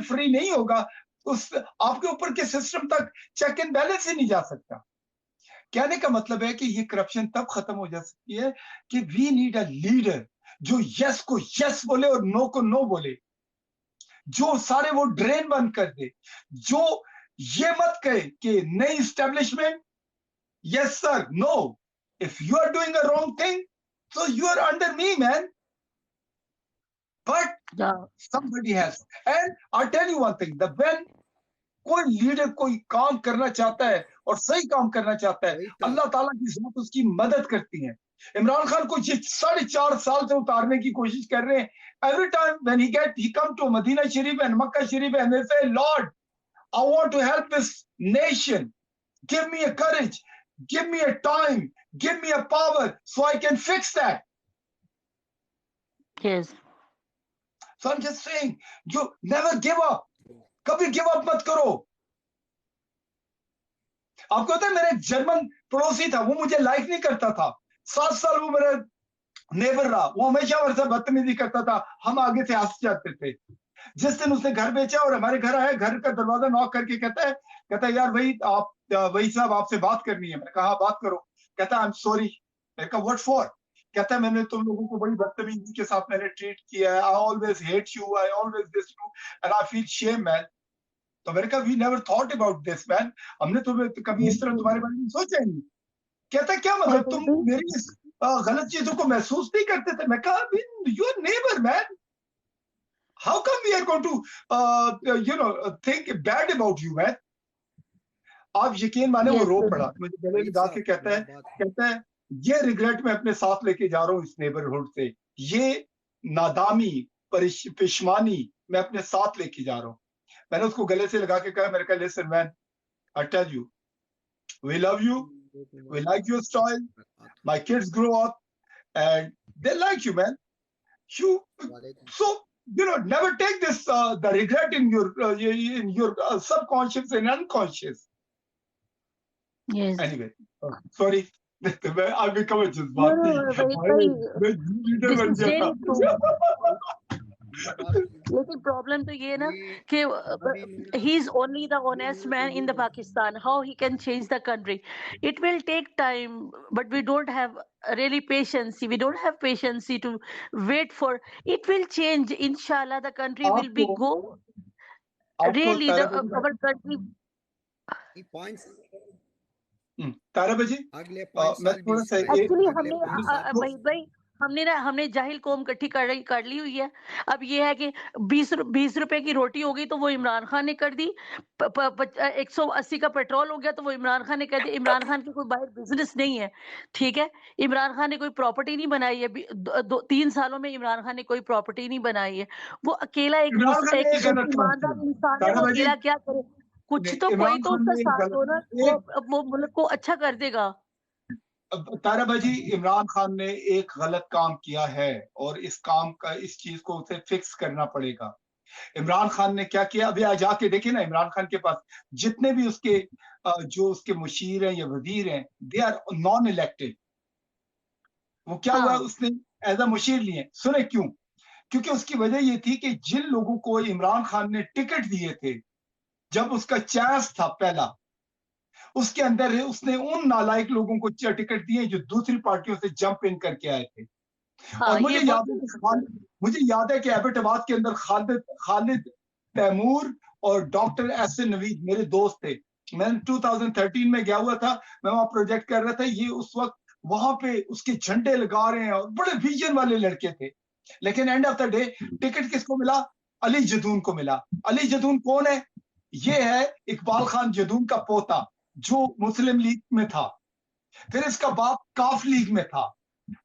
फ्री नहीं होगा, उस आपके ऊपर के सिस्टम तक चेक एंड बैलेंस ही नहीं जा सकता। कहने का मतलब है कि ये करप्शन तब खत्म हो जा सकती है कि वी नीड अ लीडर जो यस को यस बोले और नो को नो बोले, जो सारे वो ड्रेन बंद कर दे, जो ये मत कहे कि नई establishment yes sir no, if you are doing a wrong thing so you are under me man, but somebody has, and I'll tell you one thing, the when कोई लीडर कोई काम करना चाहता है और सही काम करना चाहता है, अल्लाह ताला की ज़ात उसकी मदद करती है। इमरान खान को 4.5 साल से उतारने की कोशिश कर रहे हैं। Every time when he come to Medina शरीफ एंड मक्का शरीफ and they say lord I want to help this nation, give me a courage, give me a time, give me a power so I can fix that. Yes so I am just saying you never give up, कभी give up मत करो। आपको पता है मेरा एक German पड़ोसी था, वो मुझे लाइक नहीं करता था, 7 साल वो मेरा नेबर रहा, वो हमेशा मेरे से बदतमीजी करता था, हम आगे से हंस जाते थे। जिस दिन उसने घर बेचा और हमारे घर आया, घर का दरवाजा नॉक करके कहता है यार भाई आप वही साहब आपसे बात करनी है। मैंने कहा बात करो। कहता आई एम सॉरी। मैंने कहा व्हाट फॉर? कहता है मैंने तुम लोगों को बड़ी बदतमीजी के साथ मैंने ट्रीट किया है, I always hate you, I always diss you and I feel shame man. तो मैंने कहा we never thought about this man, हमने तुम्हें कभी इस तरह तुम्हारे बारे में सोचा ही नहीं। कहता क्या मतलब तुम मेरी इस गलत चीजों को महसूस नहीं करते थे? मैं कहा your neighbour man, how come we are going to think bad about you man. आप यकीन माने वो रो पड़ा, मुझे गले लगा के कहता है ये रिग्रेट मैं अपने साथ लेके जा रहा हूँ इस नेबरहुड से, ये नादामी पेशमानी मैं अपने साथ लेके जा रहा हूँ। मैंने उसको गले से लगा के कहा, मेरे कहा listen man, I tell you we love you, we like your style, my kids grow up and they like you man, you so never take this the regret in your subconscious and unconscious. Yes. Anyway, sorry I've become a jazbati. This is really true. लेकिन problem तो ये है ना ये कि अभी मेरा he is only the honest man in the Pakistan. How he can change the country? It will take time, but we don't have really patience. We don't have patience to wait for. It will change. Inshallah, the country will be आपको go. आपको Really, Tara the our country. पाँच तारा बजी अगले 5 मैं साल थोड़ा सा actually अगले हमने 5 साल भाई भाई हमने जाहिल कौम इकट्ठी कर ली हुई है। अब ये है कि 20 रुपए की रोटी हो गई तो वो इमरान खान ने कर दी। 180 का पेट्रोल हो गया तो वो इमरान खान ने कर दिया। इमरान खान की कोई बाहर बिजनेस नहीं है, ठीक है। इमरान खान ने कोई प्रॉपर्टी नहीं बनाई है। 3 सालों में इमरान खान ने कोई प्रॉपर्टी नहीं बनाई है। वो अकेला एक इमरान खान ने एक एक गलत काम किया ईमानदार इंसान है, तारा वो बजी अकेला क्या करे? कुछ नहीं, तो कोई इमरान तो खान उसका ने एक साथ दो ना, गलत वो मुल्क को अच्छा कर देगा। तारा बाजी इमरान खान ने एक गलत काम किया है और इस चीज को उसे फिक्स करना पड़ेगा। इमरान खान ने क्या किया, अभी आज जाके देखिए ना, इमरान खान के पास जितने भी उसके जो उसके मुशीर हैं या वजीर हैं, दे आर नॉन इलेक्टेड। वो क्या हुआ, हाँ उसने एज अ मुशीर लिए। सुने क्यों? क्योंकि उसकी वजह ये थी कि जिन लोगों को इमरान खान ने टिकट दिए थे, जब उसका चांस था पहला, उसके अंदर उसने उन नालायक लोगों को टिकट दिए जो दूसरी पार्टियों से जंप इन करके आए थे। और हाँ, ये मुझे याद है कि एबटाबाद के अंदर खालिद खालिद तैमूर और डॉक्टर एहसन नवीद मेरे दोस्त थे। मैं 2013 में गया हुआ था, मैं वहां प्रोजेक्ट कर रहा था। ये उस वक्त वहां पे उसके झंडे लगा रहे हैं और बड़े विजन वाले लड़के थे। लेकिन end of the day ticket किसको मिला? अली जदून को मिला। अली जदून कौन है? ये है इकबाल खान जदून का पोता, जो मुस्लिम लीग में था। फिर इसका बाप काफ लीग में था,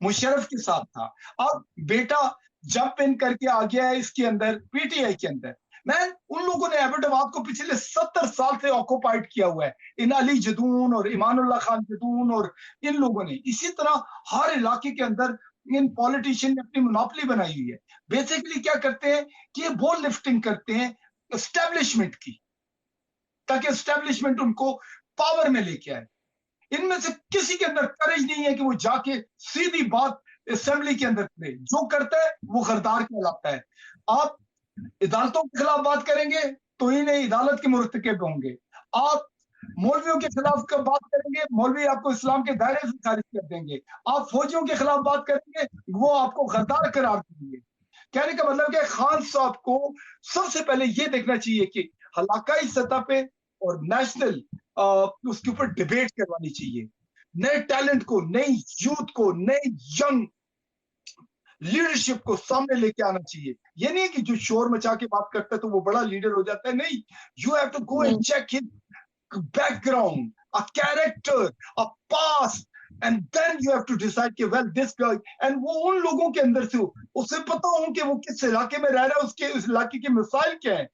मुशर्रफ के साथ था। अब बेटा जंप इन करके आ गया है इसके अंदर, पीटीआई के अंदर। मैं उन लोगों ने एबटाबाद को पिछले 70 साल से ऑक्युपाइड किया हुआ है, इन अली जदून और ईमानुल्लाह खान जदून और इन लोगों ने। इसी तरह हर इलाके के अंदर इन पॉलिटिशियन ने अपनी मोनोपोली बनाई हुई है। बेसिकली क्या करते हैं कि ये बॉल लिफ्टिंग करते हैं एस्टेब्लिशमेंट की, ताकि एस्टेब्लिशमेंट उनको पावर में लेके आए। इनमें से किसी के अंदर करेज नहीं है कि वो जाके सीधी बात असेंबली के अंदर करे। जो करता है वो गद्दार कहलाता है। आप अदालतों के खिलाफ बात करेंगे तो इन्हें अदालत के मुर्तकिब होंगे। आप मौलवियों के खिलाफ बात करेंगे, मौलवी आपको इस्लाम के दायरे से खारिज कर देंगे। आप फौजियों के खिलाफ बात करेंगे, वो आपको गद्दार करार देंगे। कहने का मतलब कि खान साहब को सबसे पहले ये देखना चाहिए कि इलाकाई सतह पे और नेशनल उसके ऊपर डिबेट करवानी चाहिए। नए टैलेंट को, नई यूथ को, नई यंग लीडरशिप को सामने लेके आना चाहिए। ये नहीं कि जो शोर मचा के बात करता है तो वो बड़ा लीडर हो जाता है। नहीं, you have to go and check his background, a character, a past, and then you have to decide कि वेल दिस गाय, एंड वो उन लोगों के अंदर से उसे पता हो कि वो किस इलाके में रह रहा है, उसके उस इलाके के मसाइल क्या है।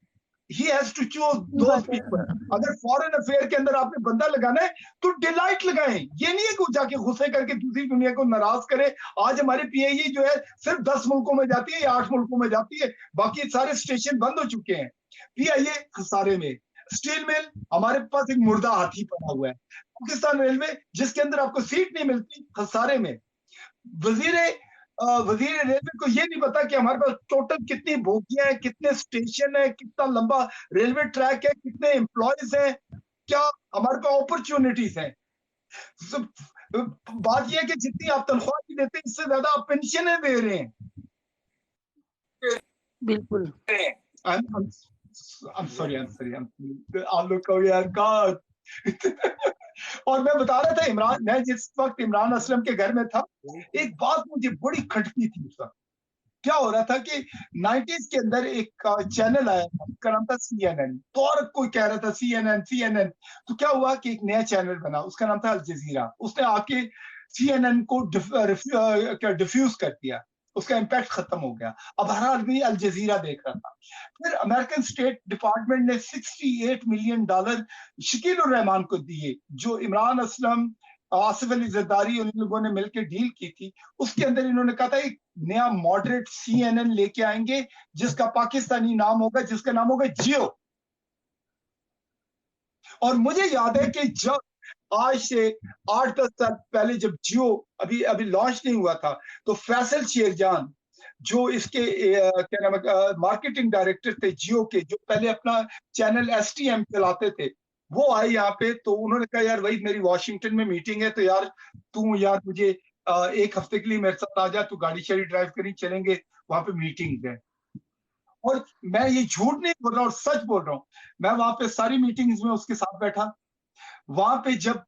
He has to choose those people. अगर फॉरेन अफेयर के अंदर आपने बंदा लगाना है तो डिलाइट लगाएं। ये नहीं है कि जाके गुस्से करके दूसरी दुनिया को नाराज करे। आज हमारी पीआईई जो है सिर्फ 10 मुल्कों में जाती है या 8 मुल्कों में जाती है, बाकी सारे स्टेशन बंद हो चुके हैं। पीआईई खसारे में, स्टील मिल हमारे पास एक मुर्दा हाथी पड़ा हुआ है, पाकिस्तान रेलवे जिसके अंदर आपको सीट नहीं मिलती, खसारे में। वजीर रेलवे को ये नहीं पता कि हमारे पास टोटल कितनी बोगियां हैं, कितने स्टेशन है, कितना लंबा रेलवे ट्रैक है, कितने एम्प्लॉयज हैं, क्या हमारे पास अपॉर्चुनिटीज हैं। बात यह है कि जितनी आप तनख्वाह की देते हैं इससे ज्यादा आप पेंशनें दे रहे हैं। बिल्कुल। I'm sorry, आप लोग को यार का और मैं बता रहा था मैं जिस वक्त इमरान असलम के घर में था, एक बात मुझे बड़ी खटकी थी उस वक्त। क्या हो रहा था कि 90s के अंदर एक चैनल आया था, उसका नाम था CNN। तो और कोई कह रहा था CNN। तो क्या हुआ कि एक नया चैनल बना, उसका नाम था अल जजीरा। उसने आके CNN को डिफ्यूज कर दिया, उसका इंपैक्ट खत्म हो गया। अब हर आदमी अल जजीरा देख रहा था। फिर अमेरिकन स्टेट डिपार्टमेंट ने $68 मिलियन शकील उर रहमान को दिए, जो इमरान असलम, आसिफ अली जरदारी, उन लोगों ने मिलकर डील की थी। उसके अंदर इन्होंने कहा था एक नया मॉडरेट CNN लेके आएंगे जिसका पाकिस्तानी नाम होगा, जिसका नाम होगा जियो। और मुझे याद है कि जब आज से 8-10 साल पहले जब जियो अभी लॉन्च नहीं हुआ था, तो फैसल शेरजान जो इसके क्या नाम है मार्केटिंग डायरेक्टर थे जियो के, जो पहले अपना चैनल STM चलाते थे, वो आए यहाँ पे। तो उन्होंने कहा यार भाई मेरी वॉशिंगटन में मीटिंग है, तो यार तू यार मुझे एक हफ्ते के लिए मेरे साथ आ जा, तू गाड़ी शाड़ी ड्राइव करी, चलेंगे वहां पे मीटिंग है। और मैं ये झूठ नहीं बोल रहा और सच बोल रहा हूँ, मैं वहां पे सारी मीटिंग्स में उसके साथ बैठा। वहां पे जब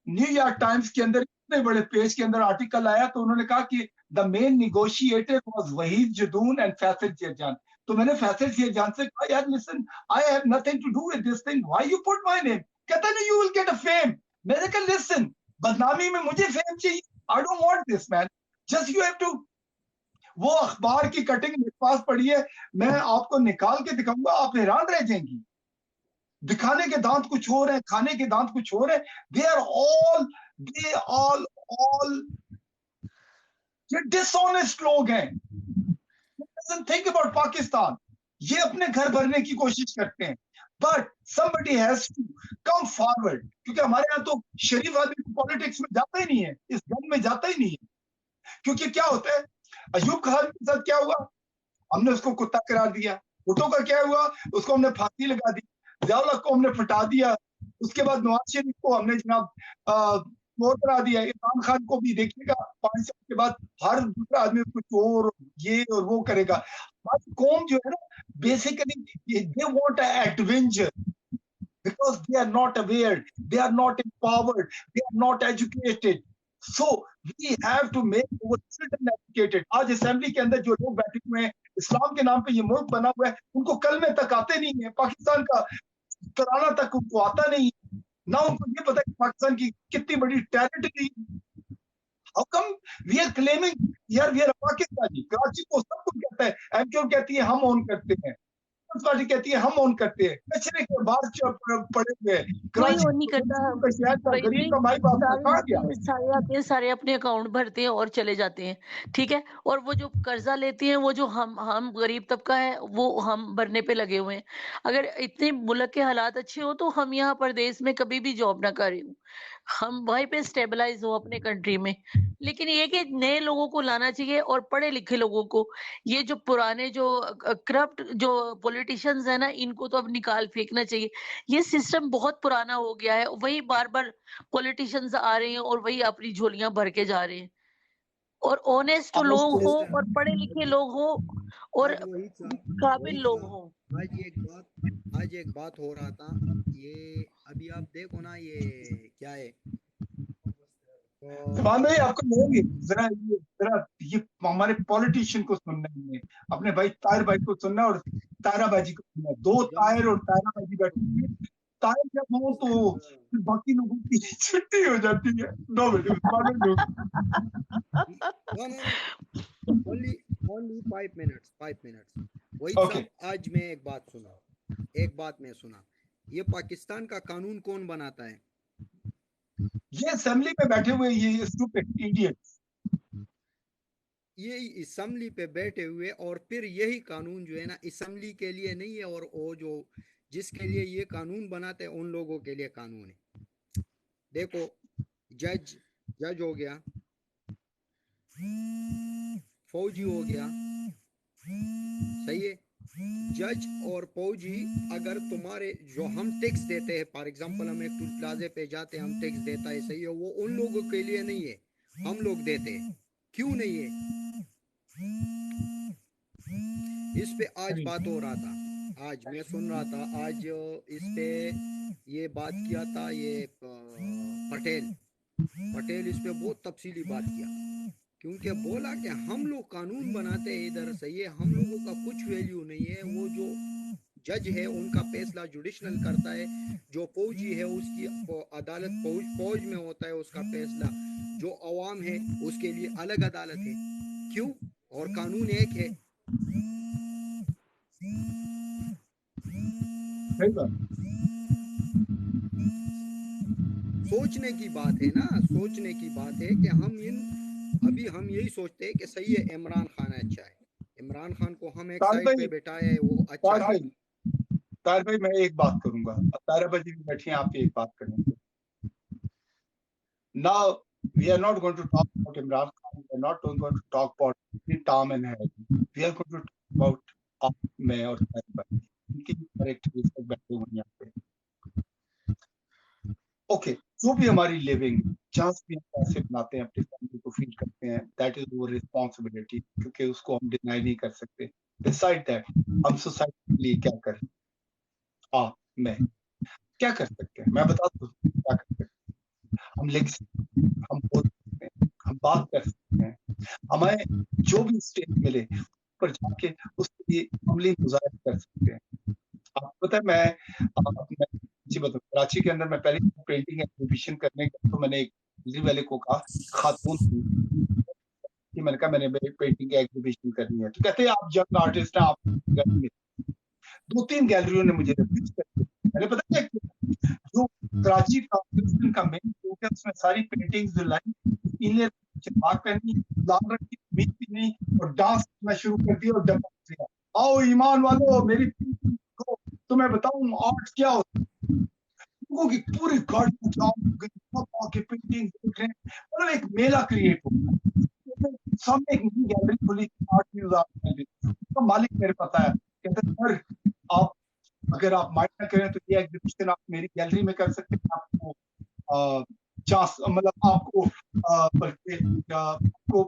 न्यूयॉर्क टाइम्स के अंदर इतने बड़े पेज के अंदर आर्टिकल आया, तो उन्होंने कहा कि the main negotiator was Waheed Jadoon and Faisal Sherjan. तो मैंने फैसल शेरजान से कहा यार listen, I have nothing to do with this thing, why you put my name? कहता नहीं you will get a fame. मैंने कहा लिसन, बदनामी में मुझे फेम चाहिए, I don't want this man, just you have to. वो अखबार की कटिंग मेरे पास पड़ी है, मैं आपको निकाल के दिखाऊंगा, आप हैरान रह जाएंगी। दिखाने के दांत कुछ और है, खाने के दांत कुछ और है। दे ऑल ये डिसऑनेस्ट लोग हैं। थिंक अबाउट पाकिस्तान, ये अपने घर भरने की कोशिश करते हैं, but somebody has to come forward, क्योंकि हमारे यहाँ तो शरीफ आदमी पॉलिटिक्स में जाता ही नहीं है, इस गन में जाता ही नहीं है। क्योंकि क्या होता है, अयूब खान के साथ क्या हुआ, हमने उसको कुत्ता करार दिया। भुट्टो का क्या हुआ, उसको हमने फांसी लगा दी। ज़ियाउल हक को हमने फटा दिया। उसके बाद नवाज शरीफ को हमने जनाब वो करा दिया। इमरान खान को भी देखिएगा 5 साल के बाद हर दूसरा आदमी कुछ और ये और वो करेगा। हमारी कौम जो है ना, basically they want adventure, because they are not aware, they are not empowered, they are not educated. So we have to make our children educated. आज असेंबली के अंदर जो लोग बैठे हुए हैं, इस्लाम के नाम पे ये मुल्क बना हुआ है, उनको कलमे तक आते नहीं है, पाकिस्तान का तराना तक उनको आता नहीं है, ना उनको ये पता है पाकिस्तान की कितनी बड़ी territory. How come we are claiming यार वी आर पाकिस्तानी? कराची को सब कुछ कहता है, एमक्यूएम कहती है हम ऑन करते हैं, पार्टी कहती है हम ऑन करते हैं, कचरे के बाहर पड़े हुए हैं। कोई ऑन नहीं करता। शहर का गरीब का माई बाप कहाँ गया? सारे अपने अकाउंट भरते हैं और चले जाते हैं, ठीक है। और वो जो कर्जा लेते हैं, वो जो हम गरीब तबका है, वो हम भरने पे लगे हुए हैं। अगर इतने मुल्क के हालात अच्छे हो, तो हम यहाँ परदेश में कभी भी जॉब ना करें, हम वहीं पे स्टेबलाइज हो अपने कंट्री में। लेकिन ये कि नए लोगों को लाना चाहिए और पढ़े लिखे लोगों को। ये जो पुराने जो करप्ट जो पॉलिटिशियंस है ना, इनको तो अब निकाल फेंकना चाहिए। ये सिस्टम बहुत पुराना हो गया है, वही बार बार पॉलिटिशियंस आ रहे हैं और वही अपनी झोलियां भर के जा रहे हैं। और ऑनेस्ट लोग हो और पढ़े लिखे लोग हो और काबिल लोग हो। आज एक बात हो रहा था, ये अभी आप देखो ना, ये क्या है, सलमान भाई आपको मिलेंगे जरा ये हमारे पॉलिटिशियन को सुनना है, अपने भाई ताहिर भाई को सुनना और तारा बाजी को सुनना। दो ताहिर और तारा बाजी बैठे, ताहिर जब हो तो बाकी लोगों की छुट्टी हो जाती है। 2 मिनट only 5 minutes। वही Okay. आज मैं एक बात मैं सुना, ये पाकिस्तान का कानून कौन बनाता है? ये असेंबली में बैठे हुए ये स्टूपिड इडियट्स, ये असेंबली पे बैठे हुए, और फिर यही कानून जो है ना असेंबली के लिए नहीं है, और वो जो जिसके लिए ये कानून बनाते हैं उन लोगों के लिए कानून है। देखो, जज हो गया, फौजी हो गया, सही है। जज और फौजी, अगर तुम्हारे जो हम टैक्स देते हैं, फॉर एग्जांपल हम एक टूल प्लाजे पे जाते हैं, हम टैक्स देता है, सही है, वो उन लोगों के लिए नहीं है, हम लोग देते हैं। क्यों नहीं है? इस पे आज बात हो रहा था, आज मैं सुन रहा था, आज इस पे ये बात किया था ये पटेल इस पे बहुत तफसीली बात किया, क्योंकि बोला कि हम लोग कानून बनाते हैं इधर, सही है, हम लोगों का कुछ वैल्यू नहीं है, वो जो जज है उनका फैसला जुडिशनल करता है, जो फौजी है उसकी अदालत फौज में होता है उसका फैसला, जो अवाम है उसके लिए अलग अदालत है। क्यों? और कानून एक है। सोचने की बात है ना, सोचने की बात है कि अभी हम यही सोचते हैं कि सही है, इमरान खान अच्छा है, इमरान खान को हम एक साइड पे बैठाए है, वो अच्छा है। तार भाई मैं एक बात करूंगा, तारा बाजी भी बैठी हैं, आप एक बात करेंगे। Now we are not going to talk about Imran Khan, we are not going to talk about Tom and Harry, we are going to talk about आप, मैं और ताहिर भाई, इनकी कैरेक्टरिस्टिक बैठे हुए हैं यहाँ पे। ओके, जो भी हमारी लिविंग, जहाँ से भी हम पैसे बनाते हैं, अपनी फैमिली को फीड करते हैं, दैट इज वो रिस्पॉन्सिबिलिटी, क्योंकि उसको हम डिनाई नहीं कर सकते। डिसाइड दैट हम सोसाइटी के लिए क्या कर, आप मैं क्या कर सकते हैं, मैं बता दूं क्या कर सकते हैं। हम लिख सकते हैं, हम बोल सकते हैं, हम बात कर सकते हैं, हमें जो भी स्टेट मिले पर जाके उसके लिए अमली मुजाहिर कर सकते हैं। आपको पता है मैं जी बताऊं, कराची के अंदर मैं पहले पेंटिंग एग्जीबिशन करने गया तो मैंने एक गैलरी वाले को कहा, खातून थी, कि मैंने कहा मैंने पेंटिंग की एग्जीबिशन करनी है, तो कहते हैं आप यंग आर्टिस्ट हैं, आप गैलरी में। 2-3 गैलरियों ने मुझे रिफ्यूज कर दिया। मैंने पता क्या किया, जो कराची का मेन शो है उसमें सारी पेंटिंग्स दिलाई, इन्हें चिराग पहनी, लाल रंग की कमीज पहनी और डांस करना शुरू कर दिया और डबल दिया, आओ ईमान वालों मेरी पेंटिंग को, तो मैं बताऊं आर्ट क्या होता है। लोगों की पूरी गाड़ी जाम हो गई, सब आके पेंटिंग देख रहे हैं, मतलब एक मेला क्रिएट हो गया। सामने एक नई गैलरी खुली, आर्ट म्यूजियम गैलरी, उसका मालिक मेरे पास आया, कहता सर आप अगर आप माइंड ना करें तो ये एग्जीबिशन आप मेरी गैलरी में कर सकते हैं, आपको चांस मतलब आपको बल्कि आपको।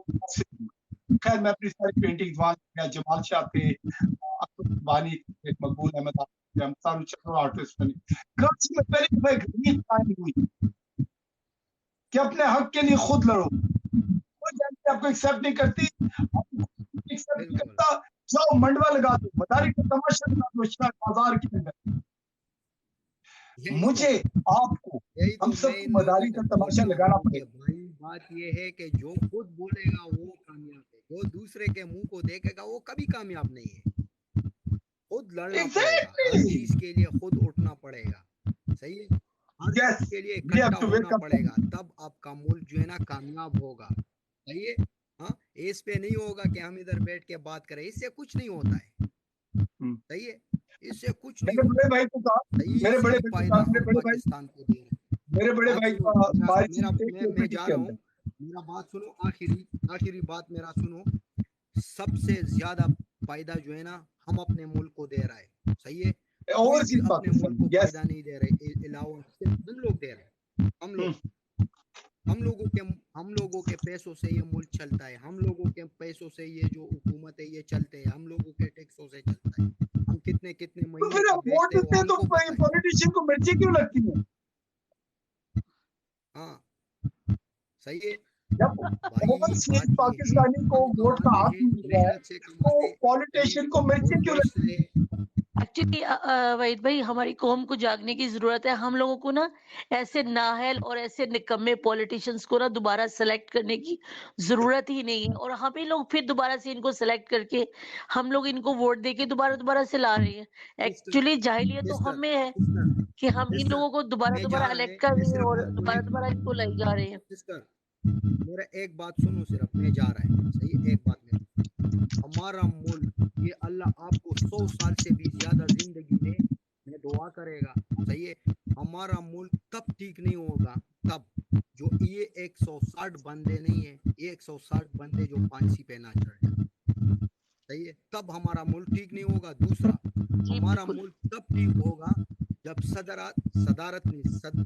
खैर मैं अपनी सारी पेंटिंग्स वहां गया, जमाल शाह थे, अकबर वानी, मकबूल अहमद, सारू चंद्र आर्टिस्ट बने। कराची में पहली दफा एक रील कायम हुई कि अपने हक के लिए खुद लड़ो, कोई जाके आपको एक्सेप्ट नहीं करती, एक्सेप्ट नहीं करता, जाओ मंडवा लगा दो, मदारी का तमाशा लगा दो बाजार के अंदर। मुझे आपको हम सबको मदारी का तमाशा लगाना पड़ेगा। भाई बात ये है कि जो खुद बोलेगा वो कामयाब है, जो दूसरे के मुंह को देखेगा वो कभी कामयाब नहीं है। खुद लड़ना पड़ेगा, हर चीज के लिए खुद उठना पड़ेगा, सही है, हर चीज के लिए इकट्ठा होना पड़ेगा, तब आपका मुल्क जो है ना कामयाब होगा, सही है। हाँ, इस पे नहीं होगा कि हम इधर बैठ के बात करें, इससे कुछ नहीं होता है, सही है, इससे कुछ नहीं होता। मेरे भाई को कहा, मेरे बड़े पाकिस्तान को दे मेरे बड़े भाई मैं जा रहा हूँ, मेरा बात सुनो, आखिरी बात मेरा सुनो। सबसे ज्यादा फायदा जो है ना हम अपने मुल्क को दे रहा है, सही है, और अपने मुल्क को फायदा नहीं दे रहे, अलावा हम लोग दे रहे, हम लोगों के पैसों से ये मुल्क चलता है, हम लोगों के पैसों से ये जो हुकूमत है ये चलते हैं, हम लोगों के टैक्सों से चलता है, हम कितने महीने तो वोट देते हैं तो पॉलिटिशियन को मिर्ची क्यों लगती है? हाँ सही है, जब पाकिस्तानी को वोट का हक मिल रहा है तो पॉलिटिशियन को मिर्ची क्यों लगती है? एक्चुअली वहीद भाई हमारी कौम को जागने की जरूरत है। हम लोगों को ना ऐसे नाहल और ऐसे निकम्मे पॉलिटिशियंस को ना दोबारा सेलेक्ट करने की जरूरत ही नहीं है, और हम ही लोग फिर दोबारा से इनको सेलेक्ट करके हम लोग इनको वोट देके दोबारा से ला रहे हैं। एक्चुअली जाहिलियत तो हमें है कि हम इन लोगों को दोबारा इलेक्ट कर रहे हैं और दोबारा इनको लाई जा रहे हैं। मेरा एक बात सुनो, सिर्फ मैं जा रहा है, सही, एक बात में, हमारा मुल्क ये अल्लाह आपको 100 साल से भी ज्यादा जिंदगी दे, मैं दुआ करेगा, सही है, हमारा मुल्क तब ठीक नहीं होगा तब जो ये 160 बंदे नहीं है, ये 160 बंदे जो फांसी पे ना चढ़ जाए, सही है, तब हमारा मुल्क ठीक नहीं होगा। दूसरा, हमारा मुल्क तब ठीक होगा जब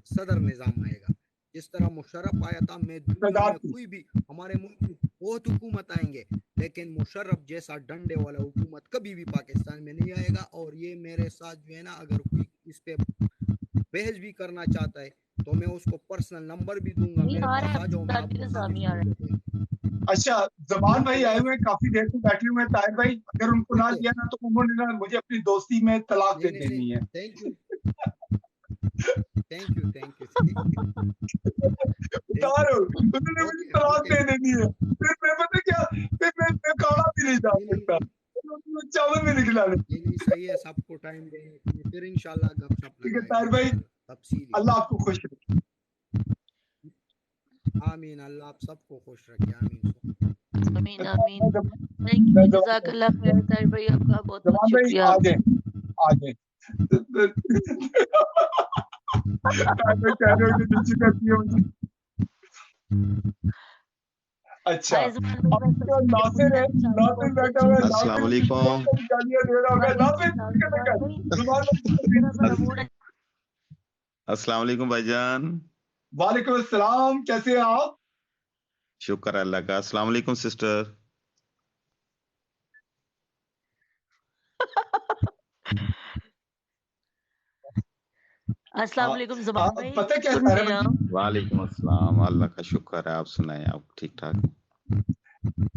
सदर निजाम आएगा, जिस तरह मुशर्रफ आया था। मैं दुनिया में कोई भी, हमारे मुल्क में बहुत हुकूमत आएंगे, लेकिन मुशर्रफ जैसा डंडे वाला हुकूमत कभी भी पाकिस्तान में नहीं आएगा। और ये मेरे साथ जो है ना, अगर कोई इस पे बहस भी करना चाहता है तो मैं उसको पर्सनल नंबर भी दूंगा, मेरे पास आ जाओ। अच्छा, जमान भाई आए हुए काफी देर से बैठे हुए हैं, ताहिर भाई अगर उनको ना लिया ना तो उन्होंने ना मुझे अपनी दोस्ती में तलाक दे देनी है। थैंक यू उन्होंने मुझे तलाक दे देनी है, फिर मैं पता क्या, फिर मैं खाना भी नहीं जा सकता, चावल भी निकला नहीं। सही है, सबको टाइम देने, फिर इंशाल्लाह गपशप ठीक है ताहिर भाई, अल्लाह आपको खुश रखे। आमीन, अल्लाह आप सबको खुश रखे, आमीन आमीन आमीन। थैंक यू, जज़ाकल्लाह खैर ताहिर भाई, आपका बहुत बहुत शुक्रिया। आ जाए अच्छा, हाय ज़ुबान भाई, मैं आपका सबसे नासिर है, पूछना नासिर चाहती बैठा हुआ है, हूँ। अस्सलाम नासिर वालेकुम। गालियां दे रहा होगा। नासिर ज़ुबान भाई, जुबान मेरा बड़ा मूड है। अस्सलाम वालेकुम भाईजान। वालेकुम अस्सलाम, कैसे हैं आप? शुक्र अल्लाह का। अस्सलाम वालेकुम सिस्टर। अस्सलाम वालेकुम ज़ुबान भाई, पता क्या सुन सारा रहे हैं बंदी, आप? वालेकुम अस्सलाम। अल्लाह का शुक्र है। आप सुनाएं, आप ठीक ठाक? हाँ,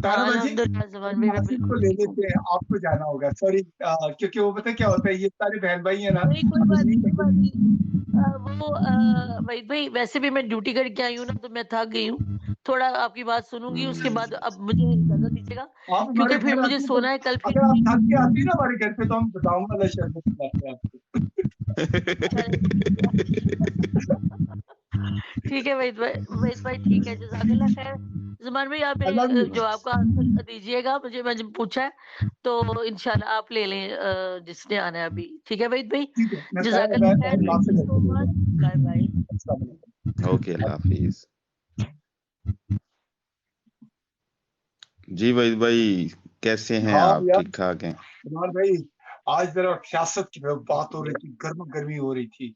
तारा बाजी, अल्हम्दुलिल्लाह ज़ुबान भाई, मैं नासिर को बिल्कुल ले ठीक हूँ। लेते हैं, आपको जाना होगा। सॉरी, क्योंकि वो पता क्या होता है, ये सारे बहन भाई है ना, नहीं, कोई बात नहीं, कोई बात मुझे नहीं। वो वहीद भाई, वैसे भी मैं ड्यूटी करके आई हूँ ना, तो मैं थक गई हूँ। थोड़ा आपकी बात सुनूँगी, उसके बाद अब मुझे इजाज़त दीजिएगा, आप हमारे क्योंकि फिर घर मुझे आती है, तो सोना है कल फिर। अगर आप थक के आती है ना हमारे घर पे, तो हम बताऊं वाला शरबत पिलाते हैं ठीक है वहीद भाई ठीक है, जज़ाकल्लाह खैर। ज़ुबान भाई, आप आपको। मेरे जवाब का आंसर दीजिएगा, मुझे पूछा है, तो इंशाल्लाह आप ले लें जिसने आना है अभी। ठीक है वहीद भाई? ठीक है, मैं जज़ाकल्लाह खैर, जी नासिर थैंक यू को सो ले मच। लेता बाय बाय। हूं। ओके, अल्लाह हाफिज। जी भाई, कैसे हैं हाँ आप? यार, ठीक ठाक हैं? कुमार भाई, आज जरा सियासत की बात हो रही थी, गर्मा गर्मी हो रही थी।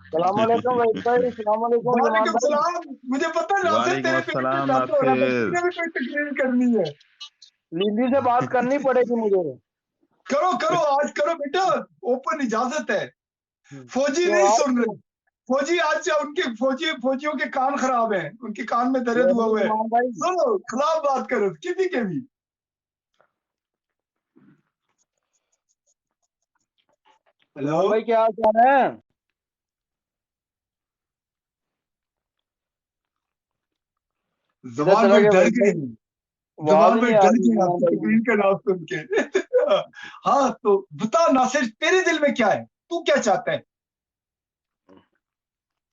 सलामकुम वहीद भाई, सलामकुम ज़ुमान वालेकुम भाई। सलाम। मुझे पता है नासिर, वालेकुम तेरे पेट में अस्सलाम दर्द हो रहा है, नासिर। तुझे भी कोई तकरीर करनी है। लीली से बात करनी पड़ेगी मुझे। करो करो, आज करो बेटा, ओपन इजाजत है। फौजी तो नहीं आज सुन रहे। फौजी आज से उनके फौजियों के कान खराब हैं, उनके कान में दर्द हुआ हुआ है। ज़ुमान भाई, सुनो, खिलाफ बात करो किसी के भी। हेलो, ज़ुमान भाई क्या हाल चाल है? किधर जबान चला भाई गया डर वहीद गए भाई? हैं। आवाज जुबान ही भाई नहीं आ डर रही गए ज़ुमान आपकी भाई की। तकरीर का नाम सुन के। हाँ, तो बता नासिर, तेरे दिल में क्या है, तू क्या चाहता है?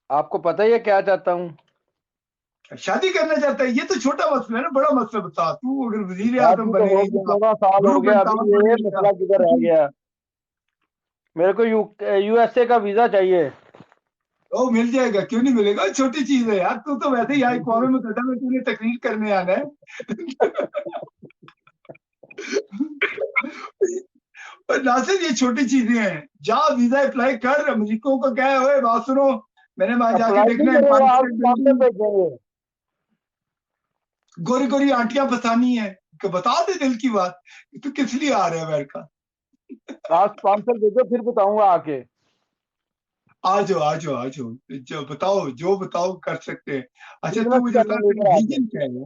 आपको पता ही है क्या चाहता हूँ। शादी करना चाहता है? ये तो छोटा मसला है ना, बड़ा मसला बता। तू अगर वजीर आजम शादी तो हो गई, बनेगा, 14 साल हो ग्रुप गया, अभी इंतजाम ये बनेगा, मसला किधर रह गया? मेरे को यूएसए का वीजा चाहिए। ओ मिल जाएगा, क्यों नहीं मिलेगा? छोटी चीज है यार, तू तो वैसे ही यहाँ अक़वाम मुत्तहिदा में तूने तकरीर करने आना है। और नासिर, ये छोटी चीजें हैं, जा वीजा अप्लाई कर। अमेरिका को क्या है, ओए बात सुनो, मैंने वहां जाके अप्लाई नहीं देखना है, करूंगा, आप सामने एम्पायर भेजेंगे। गोरी गोरी आंटियां फसानी है, कि बता दे दिल की बात। तू किस लिए आ रहा है अमेरिका? आप स्पॉन्सर भेजो, फिर बताऊंगा आके। आ जाओ आ जाओ आ जाओ, जो बताओ, जो बताओ कर सकते हैं। अच्छा, तू बिजनेस मुझे कर बता, लेंगे तेरा इधर आके। विजन क्या है?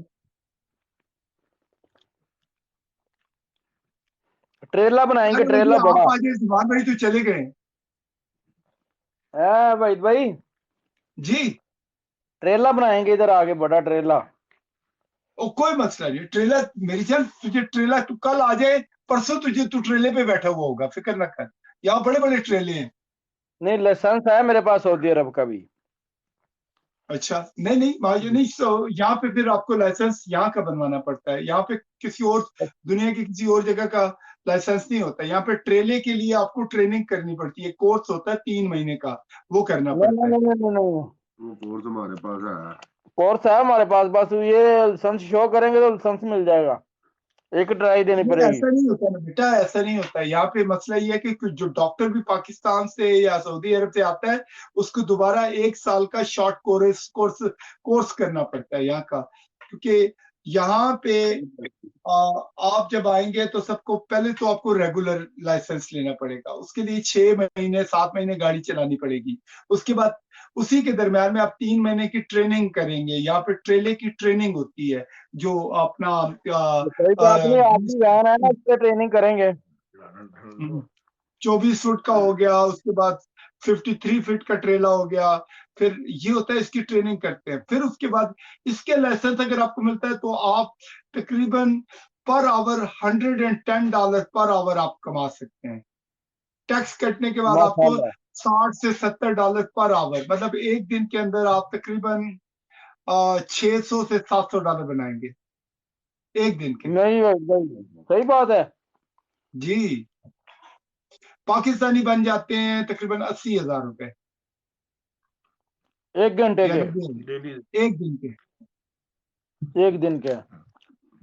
ट्रेला बनाएंगे, अरे ट्रेला भैया, बड़ा आप आज जुबान भाई तो चले गए। है वहीद भाई। जी, ट्रेला बनाएंगे इधर आगे, बड़ा ट्रेला। ओ कोई मसला नहीं, ट्रेलर मेरी जान, तुझे ट्रेलर, तू कल आ जाए, परसों तुझे, तू ट्रेले पे बैठा हुआ होगा, फिक्र ना कर। यहाँ बड़े बड़े ट्रेले हैं। नहीं, लाइसेंस है मेरे पास सऊदी अरब का भी। अच्छा, नहीं नहीं माजू नहीं, यहाँ पे फिर आपको लाइसेंस यहाँ का बनवाना पड़ता है। यहाँ पे किसी और दुनिया की किसी और जगह का लाइसेंस नहीं होता। यहाँ पे ट्रेले के लिए आपको ट्रेनिंग करनी पड़ती है, कोर्स होता है 3 महीने का, वो करना नहीं पड़ता नहीं है। नहीं नहीं नहीं, वो कोर्स हमारे पास है। कोर्स है हमारे पास, बस ये लाइसेंस शो करेंगे तो लाइसेंस मिल जाएगा। एक ट्राई देनी नहीं, पड़ेगी। ऐसा नहीं होता ना बेटा, ऐसा नहीं होता है। यहाँ पे मसला ये है कि जो डॉक्टर भी पाकिस्तान से या सऊदी अरब से आता है, उसको दोबारा 1 साल का शॉर्ट कोर्स करना पड़ता है यहाँ का। क्योंकि यहाँ पे आ, आप जब आएंगे तो सबको पहले तो आपको रेगुलर लाइसेंस लेना पड़ेगा, उसके लिए 6 महीने 7 महीने गाड़ी चलानी पड़ेगी। उसके बाद उसी के दरम्यान में आप 3 महीने की ट्रेनिंग करेंगे। यहाँ पे ट्रेले की ट्रेनिंग होती है, जो अपना कोई बात नहीं, आपकी वैन है ना, इस पे ट्रेनिंग करेंगे। 24 फुट का हो गया, उसके बाद 53 फीट का ट्रेला हो गया। फिर ये होता है, इसकी ट्रेनिंग करते हैं। फिर उसके बाद इसके लाइसेंस अगर आपको मिलता है, तो आप तकरीबन पर आवर $110 पर आवर आप कमा सकते हैं। टैक्स कटने के बाद आपको माशाल्लाह। 60 से 70 डॉलर पर आवर, मतलब एक दिन के अंदर आप तकरीबन 600 से 700 डॉलर बनाएंगे एक दिन के। नहीं वहीद भाई, सही बात है। जी, पाकिस्तानी बन जाते हैं तकरीबन 80,000 रुपए, 1 घंटे के? यानी कि एक दिन के। 1 दिन के?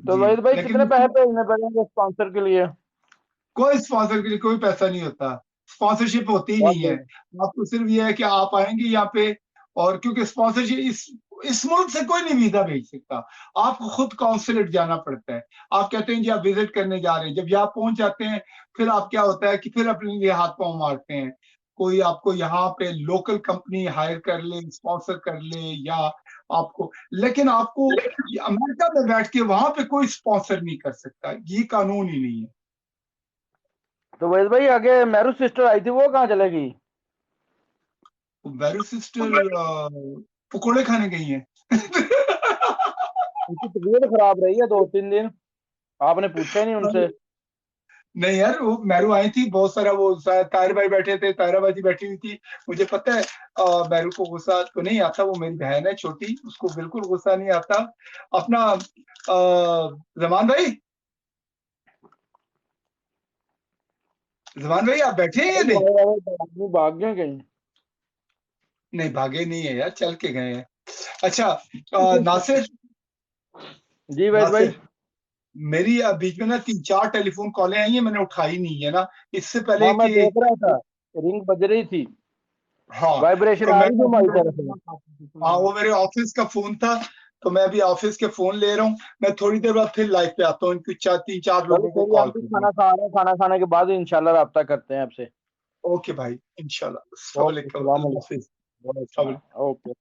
तो जी वहीद भाई लेकिन कितने पैसे भेजने पड़ेंगे स्पॉन्सर के लिए? कोई स्पॉन्सर के लिए कोई पैसा नहीं होता, स्पॉन्सरशिप होती ही नहीं है। आपको सिर्फ ये है कि आप आएंगे यहाँ पे, और क्योंकि स्पॉन्सरशिप इस मुल्क से कोई नहीं वीजा भेज सकता, आपको खुद कॉन्सुलेट जाना पड़ता है। आप कहते हैं जी आप विजिट करने जा रहे हैं, जब यहाँ पहुंच जाते हैं फिर आप क्या होता है कि फिर अपने लिए हाथ पांव मारते हैं, कोई आपको यहाँ पे लोकल कंपनी हायर कर ले, स्पॉन्सर कर ले, या आपको, लेकिन आपको अमेरिका में बैठ के वहां पे कोई स्पॉन्सर नहीं कर सकता, ये कानून ही नहीं है। तो वहीद भाई आगे मेरू सिस्टर आई थी, वो कहाँ चलेगी? वेरू सिस्टर पकोड़े खाने गई हैं। उनकी तबीयत खराब रही है 2-3 दिन, आपने पूछा ही नहीं उनसे। नहीं यार, वो मैरू आई थी, बहुत सारा वो ताहिर भाई बैठे थे, ताहिरा बाजी बैठी हुई थी। मुझे पता है मैरू को गुस्सा तो नहीं आता, वो मेरी बहन है छोटी, उसको बिल्कुल गुस्सा नहीं आता। अपना जमान भाई, जमान भाई आप बैठे हैं या नहीं? भाग गए कहीं? नहीं भागे नहीं है यार, चल के गए हैं। अच्छा नासिर, जी वहीद भाई। नासिर मेरी बीच में ना 3-4 टेलीफोन कॉलें आई हैं, मैंने उठाई नहीं है ना, इससे पहले हाँ मैं कि देख रहा था, रिंग बज रही थी, हाँ वाइब्रेशन तो आ मैं, रही थी हमारी तरफ से। हाँ वो मेरे ऑफिस का फोन था, तो मैं अभी ऑफिस के फोन ले रहा हूँ। मैं थोड़ी देर बाद फिर लाइव पे आता हूँ, इनकी 3-4 चलो लोगों को सही है, कॉल हम भी करूंगा। खाना खा रहे हैं, खाना खाने के बाद इंशाल्लाह राब्ता करते हैं आपसे। ओके भाई, इंशाल्लाह। अस्सलाम ओके, वालेकुम, सलाम अल्लाह अलैकुम। हाफिज। वालेकुम सलाम। ओके।